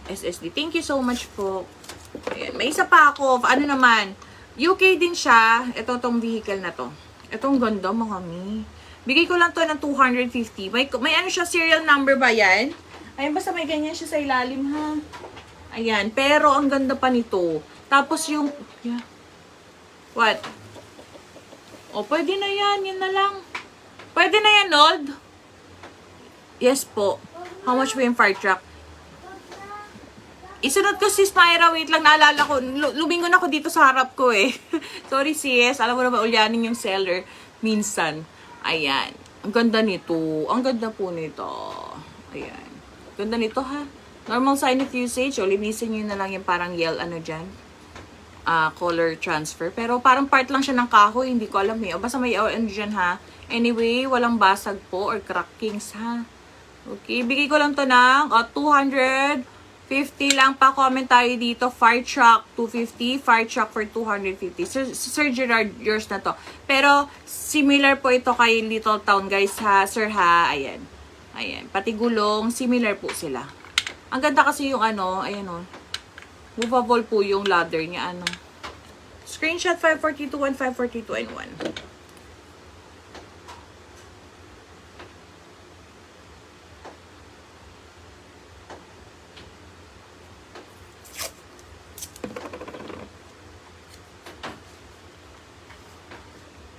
SSD. Thank you so much po. Ayan. May isa pa ako. Ano naman. UK din siya. Ito tong vehicle na to. Itong ganda, mga mi. Bigay ko lang to ng 250. May ano siya, serial number ba yan? Ayan, basta may ganyan siya sa ilalim, ha? Ayan. Pero, ang ganda pa nito. Tapos yung... Yeah. What? O, pwede na yan. Yan na lang. Pwede na yan, Nod? Yes po. How much po yung fire truck? Isunod ko sis Myra, wait lang, naalala ko. Lumingon ako dito sa harap ko eh. Sorry sis, alam mo na ba, ulyanin yung seller. Minsan. Ayan. Ang ganda nito. Ang ganda po nito. Ayan. Ganda nito ha. Normal sign of usage. O, linisin nyo na lang yung parang yellow, ano dyan. Color transfer. Pero parang part lang siya ng kahoy. Hindi ko alam eh. O, basta may ano dyan ha. Anyway, walang basag po or crackings ha. Okay, bigay ko lang to ng 250 lang pa. Comment tayo dito. Fire truck 250, fire truck for 250. Sir Gerard, yours na to. Pero similar po ito kay Little Town guys ha, sir ha. Ayan. Ayan, pati gulong similar po sila. Ang ganda kasi yung ano, ayan oh. Movable po yung ladder niya ano. Screenshot 542 and 542 and 1.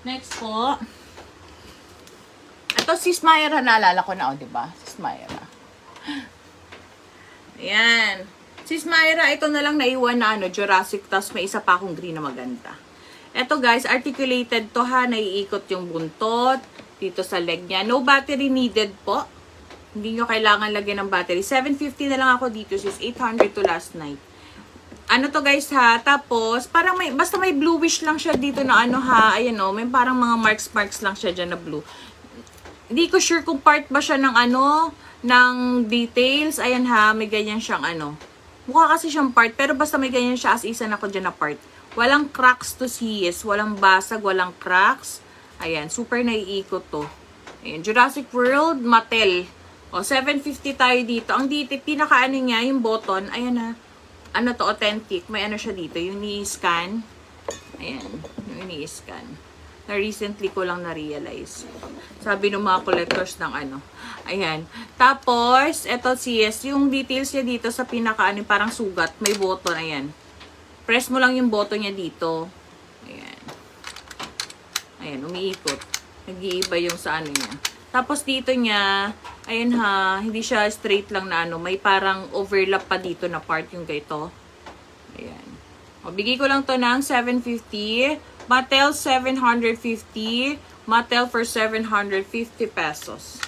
Next po. Ito, sis Myra, naalala ko na, o, diba? Sis Myra. Ayan. Sis Myra, ito na lang naiwan na, ano, Jurassic, tapos may isa pa akong green na maganda. Ito, guys, articulated to, ha. Naiikot yung buntot dito sa leg niya. No battery needed po. Hindi nyo kailangan lagyan ng battery. 750 na lang ako dito, sis. 800 to last night. Ano to guys ha, tapos parang may, basta may bluish lang siya dito na ano ha, ayan o, may parang mga marks lang siya dyan na blue. Hindi ko sure kung part ba siya ng ano, ng details, ayan ha, may ganyan siyang ano. Mukha kasi siyang part, pero basta may ganyan siya as isa na ko dyan na part. Walang cracks to sis, walang basag, walang cracks. Ayan, super naiikot to. Ayan, Jurassic World, Mattel. O, 750 tayo dito. Ang dito, pinaka ano niya, yung button, ayan ha. Ano to, authentic. May ano siya dito, yung ni-scan. Ayan, yung ni-scan. Na recently ko lang na-realize. Sabi ng mga collectors ng ano. Ayan. Tapos, eto sis, yung details niya dito sa pinaka, ano, parang sugat. May button, ayan. Press mo lang yung button niya dito. Ayan. Ayan, umiikot. Nag-iiba yung sa ano niya. Tapos dito niya, ayan ha, hindi siya straight lang na ano, may parang overlap pa dito na part yung ganito. Ayan. O, bigay ko lang to ng 750. Mattel 750. Mattel for 750 pesos.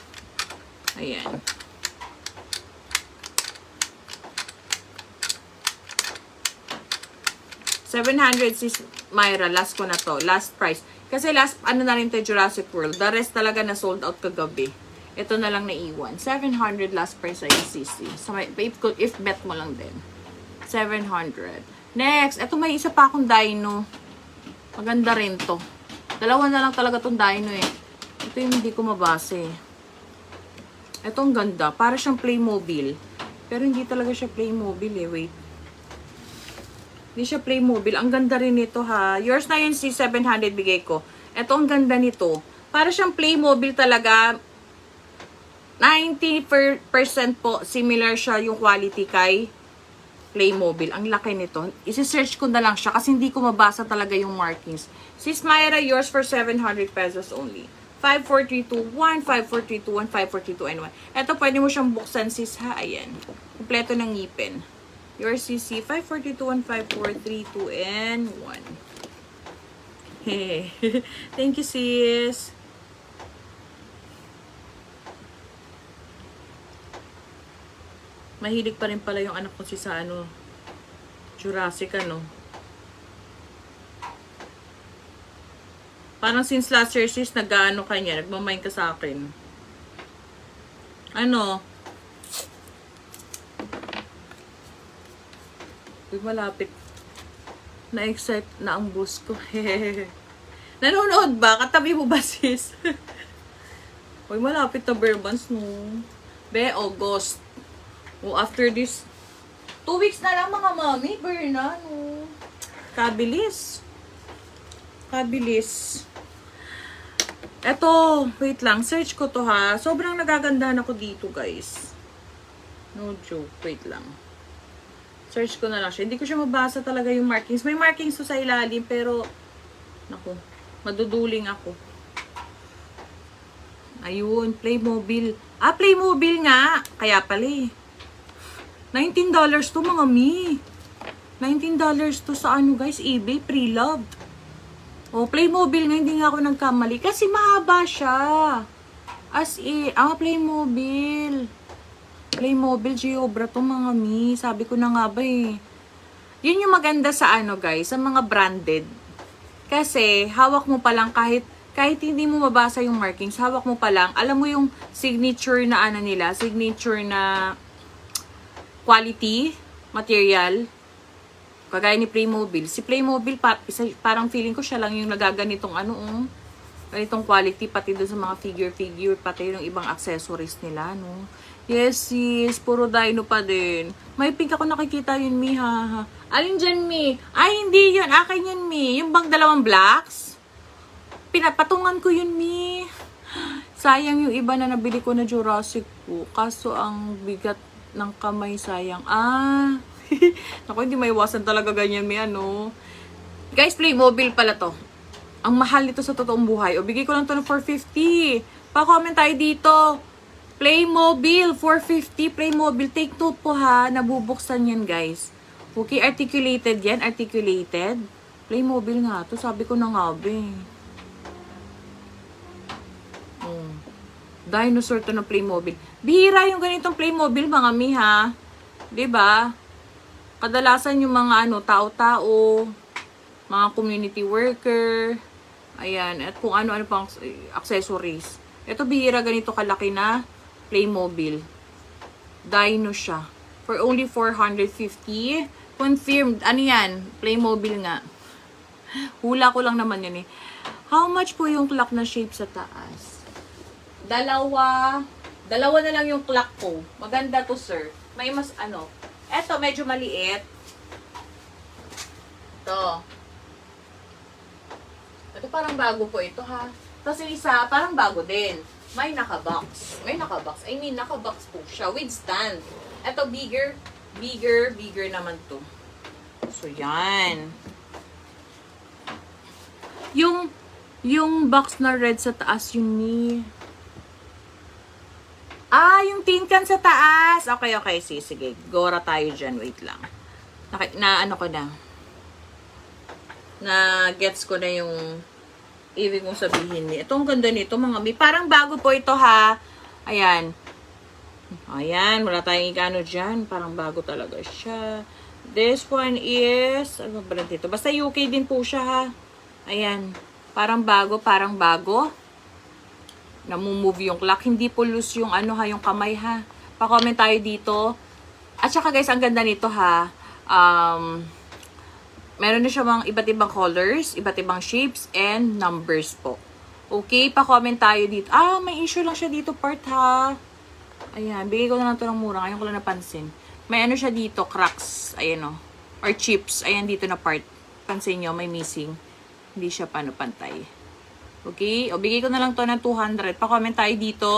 Ayan. $700 sis Myra, last ko na to. Last price. Kasi last, ano na rin to, Jurassic World. The rest talaga na sold out kagabi. Ito na lang naiwan. 700 last price ay CC. So, if bet mo lang din. 700. Next, ito may isa pa akong dino. Maganda rin to. Dalawa na lang talaga tong dino eh. Ito yung hindi ko mabase. Ito ang ganda. Para siyang Playmobil. Pero hindi talaga siya Playmobil eh. Wait. Hindi siya Playmobil. Ang ganda rin nito ha. Yours na yun si 700 bigay ko. Ito ang ganda nito. Para siyang Playmobil talaga. 90% po similar siya yung quality kay Playmobil. Ang laki nito. Isi-search ko na lang siya kasi hindi ko mabasa talaga yung markings. Sis Myra, yours for 700 pesos only. 54321, 54321, 54321. Ito, pwede mo siyang buksan, sis, ha? Ayan. Kompleto ng ngipin. Your CC, 54221, 5432, and 1. Hey. Thank you, sis. Mahilig pa rin pala yung anak ko si sa ano, Jurassic, ano. Parang since last year, sis, nag-ano ka niya, nagmamind ka sa akin. Ano? Uy, malapit. Na-excite na ang boss ko. Nanonood ba? Katabi mo ba, sis? Uy, malapit na bare months, no? Be, August. O, after this, 2 weeks na lang, mga mami. Bare na, no? Kabilis. Kabilis. Eto, wait lang. Search ko to, ha. Sobrang nagagandahan ako dito, guys. No joke. Wait lang. Search ko na lang siya. Hindi ko siya mabasa talaga yung markings. May markings to sa ilalim, pero naku, maduduling ako. Ayun, Playmobil. Ah, Playmobil nga. Kaya pala eh. $19 to, mga mi. $19 to sa ano, guys, eBay, pre-loved. Oh, Playmobil nga, hindi nga ako nagkamali. Kasi mahaba siya. As in, Playmobil. Playmobil, Giobra to, mga mi. Sabi ko na nga ba eh. Yun yung maganda sa ano, guys, sa mga branded. Kasi, hawak mo pa lang kahit hindi mo mabasa yung markings, hawak mo pa lang, alam mo yung signature na ano nila, signature na quality, material, kagaya ni Playmobil. Si Playmobil, parang feeling ko siya lang yung nagaganitong ganitong quality, pati doon sa mga figure, pati yung ibang accessories nila, no? Yes, sis, puro dino pa din. May pink ako nakikita yun, mi, ha. Alin dyan, mi? Ay, hindi yun. Akin yun, mi. Yung bang dalawang blacks? Pinapatungan ko yun, mi. Sayang yung iba na nabili ko na Jurassic po. Kaso ang bigat ng kamay, sayang. Naku, hindi maiwasan talaga ganyan, mi, ano. Guys, Playmobil pala to. Ang mahal nito sa totoong buhay. O, bigay ko lang to ng 450. Pa-comment tayo dito. Playmobil, 450. Playmobil, take note po ha. Nabubuksan yan, guys. Okay, articulated yan. Articulated. Playmobil nga to. Sabi ko na nga, be. Dinosaur to na Playmobil. Bihira yung ganitong Playmobil, mga mi, ha. Diba? Kadalasan yung mga tao-tao, mga community worker, ayan, at kung ano-ano pang accessories. Ito, bihira ganito kalaki na Playmobil. Dino siya. For only 450. Confirmed. Ano yan? Playmobil nga. Hula ko lang naman yun eh. How much po yung clock na shape sa taas? Dalawa na lang yung clock ko. Maganda to, sir. May mas Eto, medyo maliit. Ito parang bago po ito, ha. Tapos yung isa, parang bago din. May naka-box. I mean, naka-box po siya with stand. Ito, bigger naman to. So, yan. Yung box na red sa taas, yun ni. Yung tin can sa taas. Okay. Sige. Gora tayo dyan. Wait lang. Na-gets ko na yung ibig mong sabihin ni. Ito, ang ganda nito, mga mi. Parang bago po ito, ha. Ayan. Wala tayong ikano dyan. Parang bago talaga siya. This one is, ano ba lang dito? Basta UK din po siya, ha. Ayan. Parang bago. Namumove yung clock. Hindi po loose yung yung kamay, ha. Pa-comment tayo dito. At saka, guys, ang ganda nito, ha. Meron na siya mga iba't ibang colors, iba't ibang shapes, and numbers po. Okay, pa-comment tayo dito. May issue lang siya dito, part, ha. Ayan, bigay ko na lang ito ng mura. Ngayon ko lang napansin. May siya dito, cracks. Ayan, or chips. Ayan dito na part. Pansin nyo, may missing. Hindi siya pantay. Okay? O, bigay ko na lang to ng 200. Pa-comment tayo dito.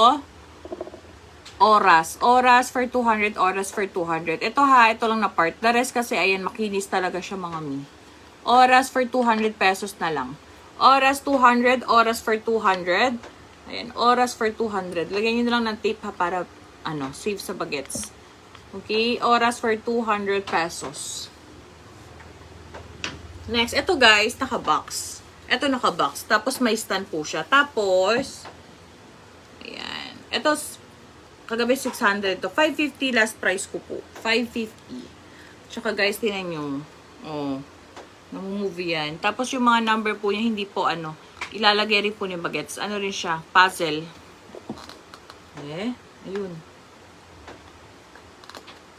Oras. Oras for 200. Oras for 200. Ito ha, ito lang na part. The rest kasi, ayan, makinis talaga siya mga mi. Oras for 200 pesos na lang. Oras 200. Oras for 200. Ayan, oras for 200. Lagyan nyo na lang ng tape ha, para, save sa bagets. Okay? Oras for 200 pesos. Next, ito guys, naka-box. Ito naka-box. Tapos may stand po siya. Tapos, ayan. Ito, kagabi 600 to. 550 last price ko po. 550. Tsaka guys, tinan nyo. Oh, namumove yan. Tapos yung mga number po niya, hindi po ilalagay rin po ni bagets. Ano rin siya? Puzzle. Ayun.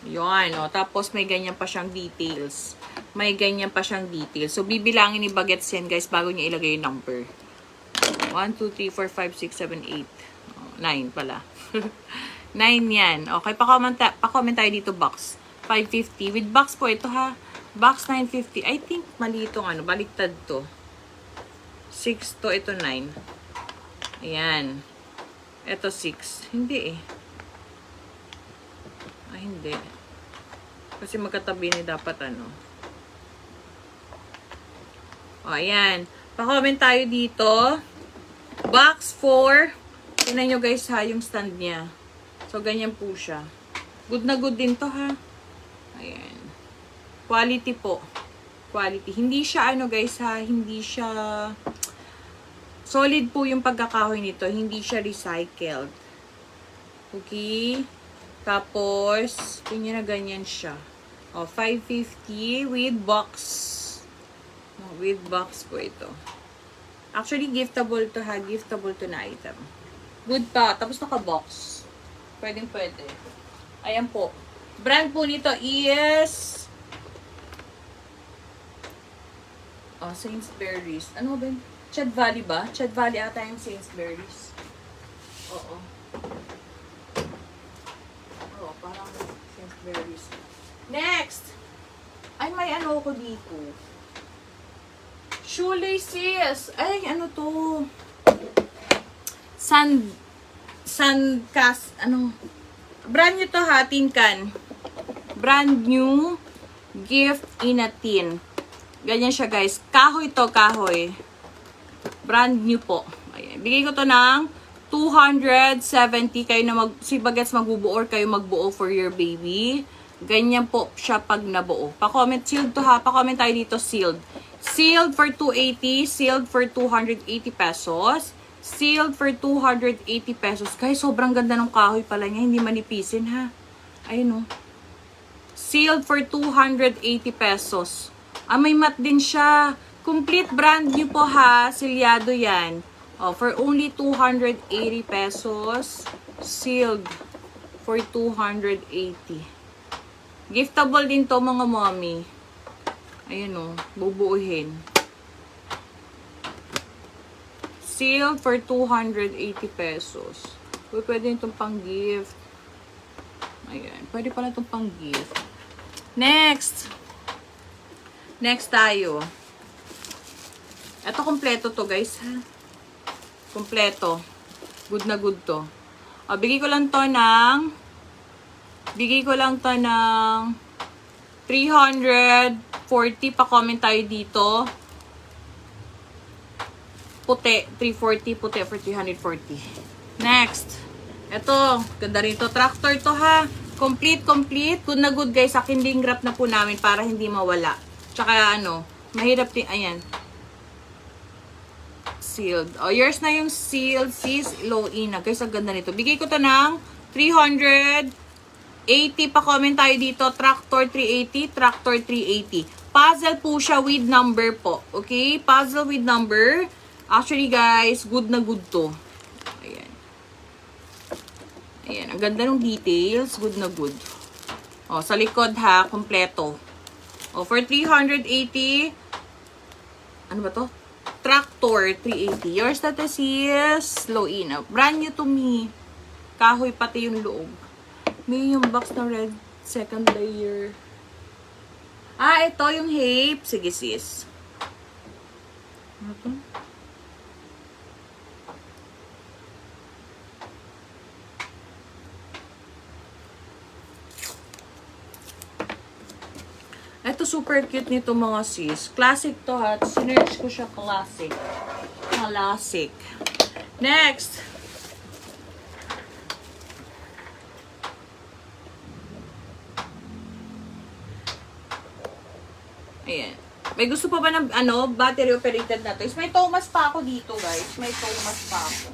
Yun, tapos may ganyan pa siyang details. May ganyan pa siyang details. So, bibilangin ni bagets yan, guys, bago niya ilagay yung number. 1, 2, 3, 4, 5, 6, 7, 8. 9 pala. 9 yan. Okay, pa-comment tayo dito, box. 550. With box po, ito ha. Box 950. I think, mali itong baliktad to. 6 to, ito 9. Ayan. Ito 6. Hindi eh. Hindi. Kasi magkatabi ni dapat O, ayan. Pa-comment tayo dito. Box 4. Tingnan nyo guys ha, yung stand niya. So, ganyan po siya. Good na good din to ha. Ayan. Quality po. Quality. Hindi siya guys ha, hindi siya solid po yung pagkakahoy nito. Hindi siya recycled. Okay. Tapos, tingnan na ganyan siya. O, 550 with box. With box po ito. Actually, giftable to ha. Giftable to na item. Good pa. Tapos naka-box. Pwedeng pwede. Ayan po. Brand po nito is Sainsbury's. Ano ba yun? Chad Valley ba? Chad Valley ata yung Sainsbury's. Oo. Parang Sainsbury's. Next! Ay, may ko dito. Shoelaces! Ay, to? Brand new to ha, tin can. Brand new gift in a tin. Ganyan siya guys. Kahoy to, kahoy. Brand new po. Ayan. Bigay ko to ng 270. Kayo na si bagets magbubuo or kayo magbuo for your baby. Ganyan po siya pag nabuo. Pa-comment, sealed to ha. Pa-comment tayo dito, sealed. Sealed for 280. Sealed for 280 pesos. Sealed for 280 pesos. Guys, sobrang ganda ng kahoy pala niya. Hindi manipisin ha. Ayun Sealed for 280 pesos. May mat din siya. Complete brand new po ha. Silyado yan. For only 280 pesos. Sealed for 280. Giftable din to mga mommy. Ayun bubuuhin. Sealed for 280 pesos. Pwede itong pang-gift. Ayan. Pwede pala itong pang-gift. Next. Next tayo. Ito kompleto to guys ha. Kompleto. Good na good to. Bigay ko lang to ng 340. Pa-comment tayo dito. Puti. 340. Puti for 340. Next. Ito. Ganda rito. Tractor to ha. Complete. Good na good guys. Akin din wrap na po namin para hindi mawala. Tsaka mahirap din. Ayan. Sealed. Yours na yung sealed sis. Low ina. Guys, ang ganda nito. Bigay ko to ng 380. Pa-comment tayo dito. Tractor 380. Tractor 380. Puzzle po siya with number po. Okay? Puzzle with number. Actually, guys, good na good to. Ayan. Ayan. Ang ganda ng details. Good na good. Sa likod ha. Kompleto. For 380. Ano ba to? Tractor 380. Yours na this is low ina. Brand new to me. Kahoy pati yung loob. May yung box na red. Second layer. Ito yung Hape. Sige, sis. Ano to? Ito, super cute nito mga sis. Classic to ha. Sinerch ko siya classic. Classic. Next. Ayan. May gusto pa ba ng battery operated na to? May Thomas pa ako dito, guys. May Thomas pa ako.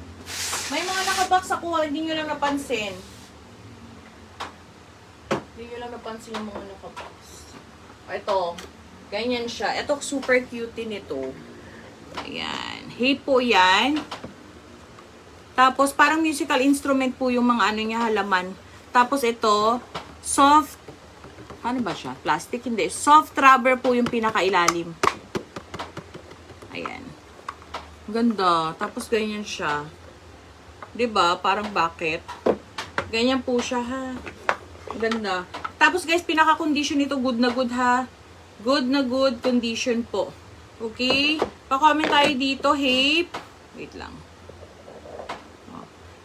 May mga nakabox ako. Hindi nyo lang napansin. Hindi nyo lang napansin yung mga nakabox. Ito. Ganyan siya. Ito, super cute nito. Ayan. Hey po yan. Tapos, parang musical instrument po yung mga niya, halaman. Tapos, ito, soft, ano ba siya? Plastic? Hindi. Soft rubber po yung pinakailalim. Ayan. Ganda. Tapos, ganyan siya. 'Di ba? Parang bucket. Ganyan po siya, ha. Ganda. Tapos, guys, pinaka-condition nito, good na good, ha. Good na good condition po. Okay? Pa-comment tayo dito, Hape. Wait lang.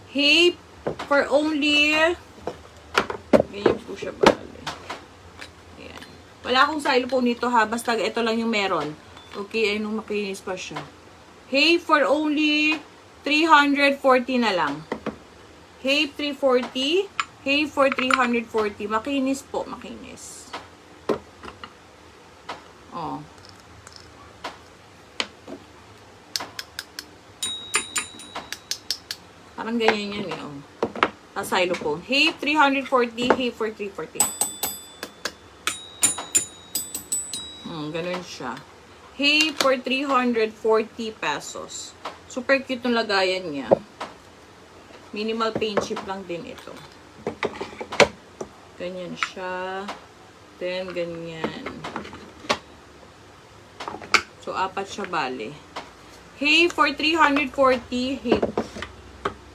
Hape for only, ganyan po siya ba? Ayan. Wala akong xylophone nito ha, basta ito lang yung meron. Okay, ay nung makinis pa siya. Hape for only 340 na lang. Hape 340. Hape for 340. Makinis po, makinis. Oh. Parang ganyan yan eh. Oh. Xylophone. Hape 340. Hape for 340. Ganun siya. Hape for 340 pesos. Super cute yung lagayan niya. Minimal paint chip lang din ito. Ganyan siya. Then, ganyan. So, 4 siya bale. Hape for 340. Hape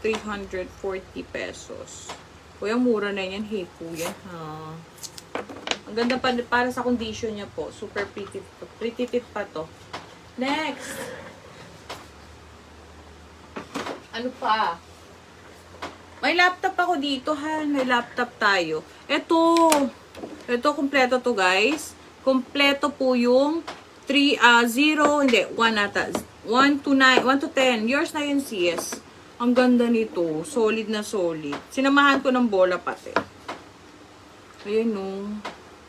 340 pesos. Kuya, mura na yan. Hey po yan, ha. Ang ganda pa, para sa condition niya po. Super pretty. Pretty fit pa to. Next. Ano pa? May laptop ako dito, ha. May laptop tayo. Ito, kompleto to, guys. Kompleto po yung 1 ata. 1 to 9, 1 to 10. Yours na yun, sis. Ang ganda nito. Solid na solid. Sinamahan ko ng bola pati. Ayan no.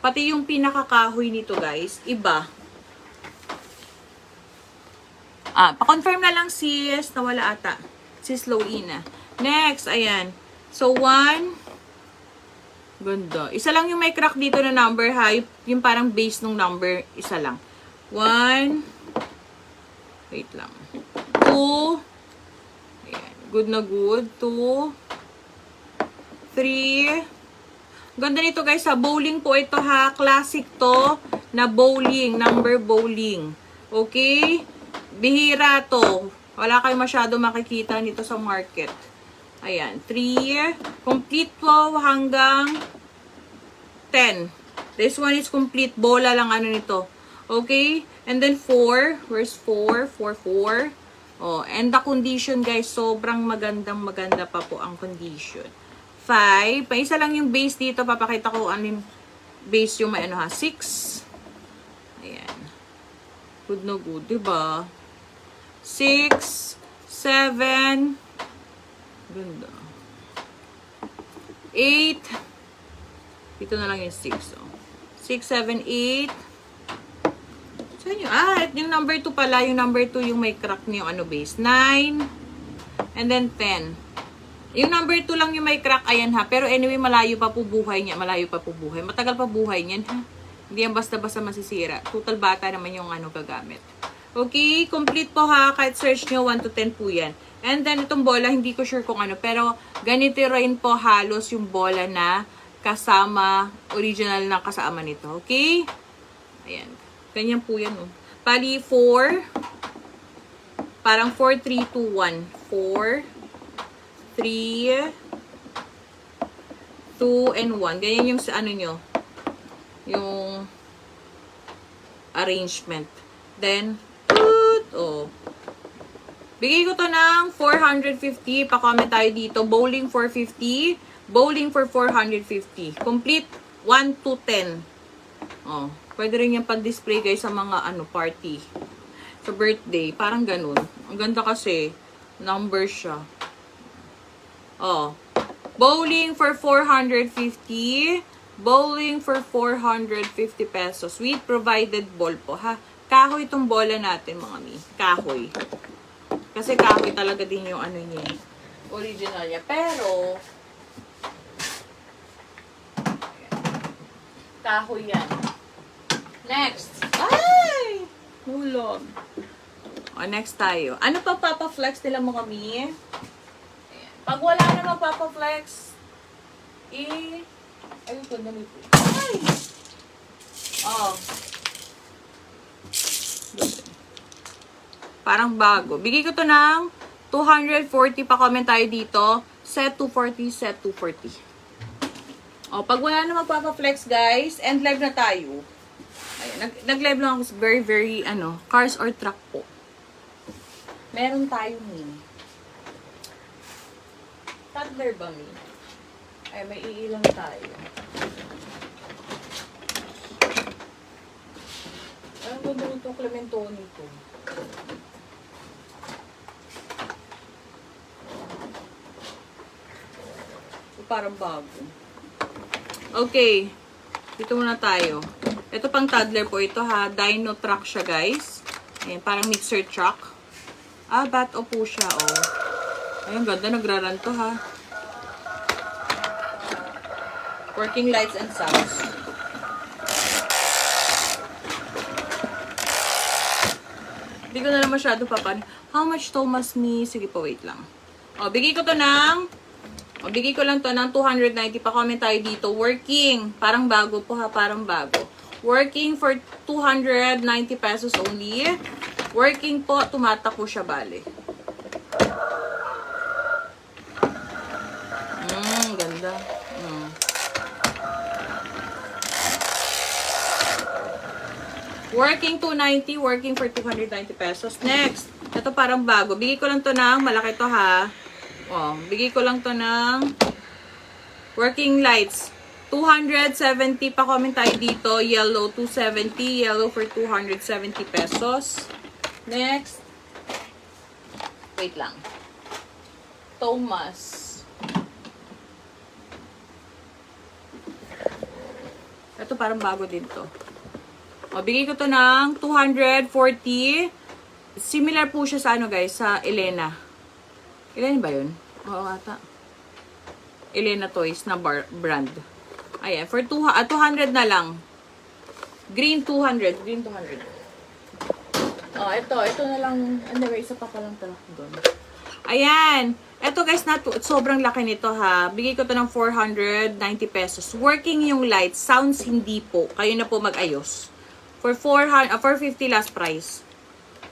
Pati yung pinakakahoy nito guys. Iba. Pa-confirm na lang sis. Nawala ata. Sis Loina. Next. Ayan. So, 1. Ganda. Isa lang yung may crack dito na number ha. Yung parang base ng number. Isa lang. 1. Wait lang. 2. Good na good. 2. 3. Ganda nito guys ha. Bowling po ito ha. Classic to na bowling. Number bowling. Okay? Bihira to. Wala kayo masyado makikita nito sa market. Ayan. 3. Complete po hanggang 10. This one is complete. Bola lang ano nito. Okay? And then 4. Where's 4? 4, 4. Oh, and the condition guys, sobrang maganda pa po ang condition. 5. Pa isa lang yung base dito, papakita ko ano yung base yung may ano ha. 6. Ayan. Good na good, diba? 6, 7. Ganda. 8. Dito na lang yung 6. Oh. 6, 7, 8. Saan yun? Yung number 2 pala. Yung number 2 yung may crack niya yung ano base. 9. And then 10. Yung number 2 lang yung may crack. Ayan ha. Pero anyway, malayo pa po buhay niya. Malayo pa po buhay. Matagal pa buhay niyan ha. Hindi yan basta-basta masisira. Total bata naman yung ano gagamit. Okay. Complete po ha. Kahit search nyo 1 to 10 po yan. And then itong bola, hindi ko sure kung ano. Pero ganito rin po halos yung bola na kasama, original na kasama nito. Okay. Ayan. Ganyan po yan, oh. Pali, 4. Parang 4, 3, 2, 1. 4, 3, 2, and 1. Ganyan yung sa ano nyo. Yung arrangement. Then, oh. Bigay ko to ng 450. Pa-comment tayo dito. Bowling 450. Bowling for 450. Complete 1 to 10. Oh. Pwede rin yung pan-display guys sa mga party. Sa birthday. Parang ganun. Ang ganda kasi. Number siya. Oh. Bowling for 450. Bowling for 450 pesos. With provided ball po ha. Kahoy itong bola natin mga mi. Kahoy. Kasi kahoy talaga din yung niya. Original niya. Pero, kahoy yan. Next. Ay! Hulog. O, next tayo. Ano pa papaflex nila mga mi? Pag wala na magpapaflex, ayun ko, dami po. Ay! Oh. Parang bago. Bigay ko to ng 240 pa comment tayo dito. Set 240, set 240. O, pag wala na magpapaflex guys, end live na tayo. Ayun, nag-live lang ako very, very, cars or truck po. Meron tayo mini. Toddler ba mi? Ay, may iilang tayo. Ang ganda nito, Clementoni ko. Parang bago. Okay. Dito muna tayo. Ito pang toddler po ito ha. Dino truck siya guys. Ayan, parang mixer truck. Bato po siya oh. Ayun, ganda. Nagraran to ha. Working lights and sounds. Hindi ko na lang masyado papan. How much Thomas me? Sige po, wait lang. Bigay ko to ng bigay ko lang to ng 290. Pa-comment tayo dito. Working. Parang bago po ha. Parang bago. Working for 290 pesos only. Working po. Tumatak po siya bale. Ganda. Working 290. Working for 290 pesos. Next. Ito parang bago. Bigay ko lang to ng malaki to ha. Bigay ko lang to ng working lights. 270 pa comment tayo dito. Yellow 270. Yellow for 270 pesos. Next. Wait lang. Thomas. Ito parang bago din to. Bigay ko to ng 240. Similar po siya sa guys, sa Elena. Elena ba yun? Oo ata. Elena Toys na brand. Ayan, for 200 na lang. Green 200. Green 200. Ito na lang. Anyway, isa pa palang talak doon. Ayan. Ito guys, sobrang laki nito ha. Bigay ko to ng 490 pesos. Working yung lights. Sounds hindi po. Kayo na po mag-ayos. For 450 last price.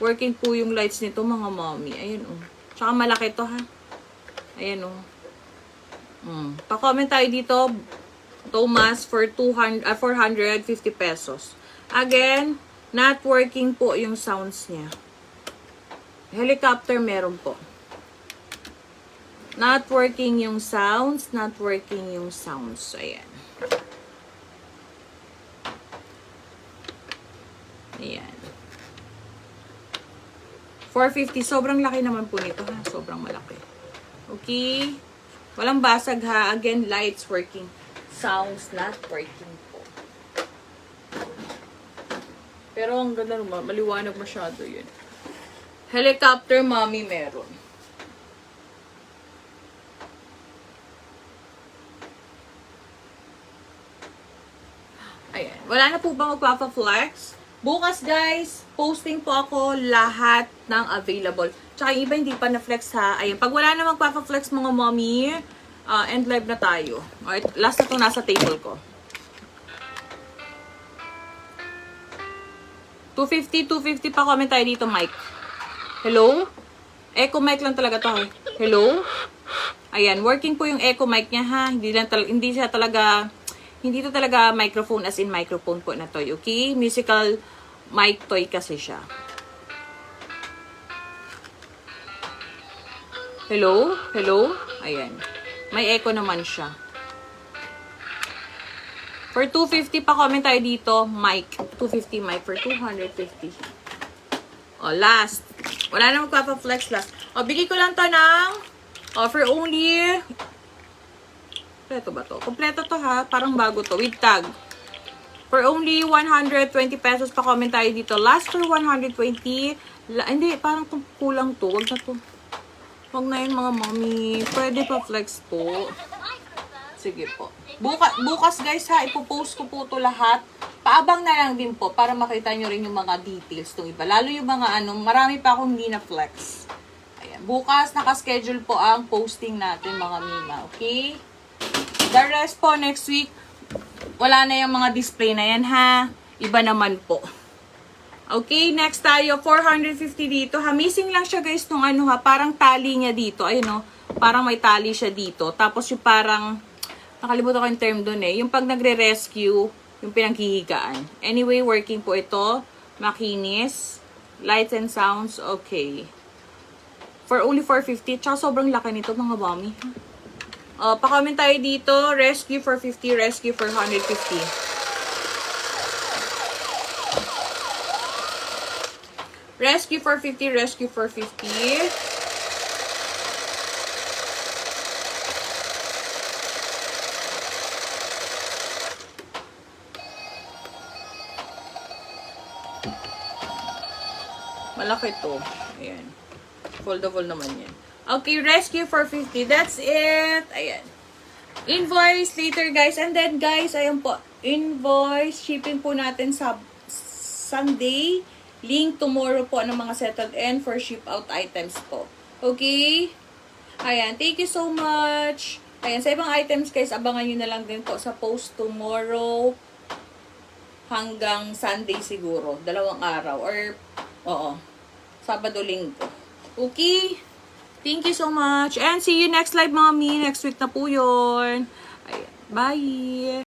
Working po yung lights nito mga mommy. Ayun Tsaka malaki to ha. Ayan Pa-comment tayo dito. Thomas for 450 pesos. Again, not working po yung sounds niya. Helicopter meron po. Not working yung sounds. Not working yung sounds. Ayan. Ayan. 450. Sobrang laki naman po nito ha. Sobrang malaki. Okay. Walang basag ha. Again, lights working. Sounds not working po. Pero ang ganda naman. Maliwanag masyado yun. Helicopter mommy meron. Ayan. Wala na po ba magpapa-flex? Bukas guys, posting po ako lahat ng available. Tsaka yung iba hindi pa na-flex ha. Ayan, pag wala na magpapa-flex mga mommy, end live na tayo. Alright, last na itong nasa table ko. 250 pa comment tayo dito, Mike. Hello? Echo mic lang talaga to. Hello? Ayan, working po yung echo mic niya ha. Hindi to talaga microphone as in microphone po na to. Okay? Musical mic toy kasi siya. Hello? Hello? Ayan. May echo naman siya. For 250 pa comment tayo dito, mic. 250 mic for 250. O, last. Wala na magpapa-flex last. O, bigay ko lang to ng offer only. Kompleto ba to? Kompleto to ha. Parang bago to. With tag. For only 120 pesos pa comment tayo dito. Last for 120. Hindi, parang kulang to. Wag na to. Wag na yun mga mommy. Pwede pa flex po. Sige po. Bukas guys ha, ipopost ko po to lahat. Paabang na lang din po para makita nyo rin yung mga details tong iba. Lalo yung mga marami pa akong hindi na flex. Ayan. Bukas nakaschedule po ang posting natin mga mima. Okay? The rest po next week, wala na yung mga display na yan ha. Iba naman po. Okay, next tayo, 450 dito. Missing lang siya guys nung parang tali niya dito. Ayun o, parang may tali siya dito. Tapos yung parang, nakalimutan ko yung term dun eh. Yung pag nagre-rescue, yung pinanghihigaan. Anyway, working po ito. Makinis. Lights and sounds, okay. For only 450. Tsaka sobrang laki nito mga mommy. Pa-comment tayo dito. Rescue for 50, rescue for 150. Rescue for 50, rescue for 50. Malaki to. Ayan. Foldable naman yan. Okay, rescue for 50. That's it. Ayan. Invoice later, guys. And then, guys, ayan po. Invoice, shipping po natin sa Sunday. Link tomorrow po ng mga settled and for ship out items po. Okay? Ayan. Thank you so much. Ayan. Sa ibang items, guys, abangan nyo na lang din po sa post tomorrow hanggang Sunday siguro. 2 araw. Or, Sabado, Linggo. Okay? Thank you so much. And see you next live, mommy. Next week na po yun. Ayan. Bye!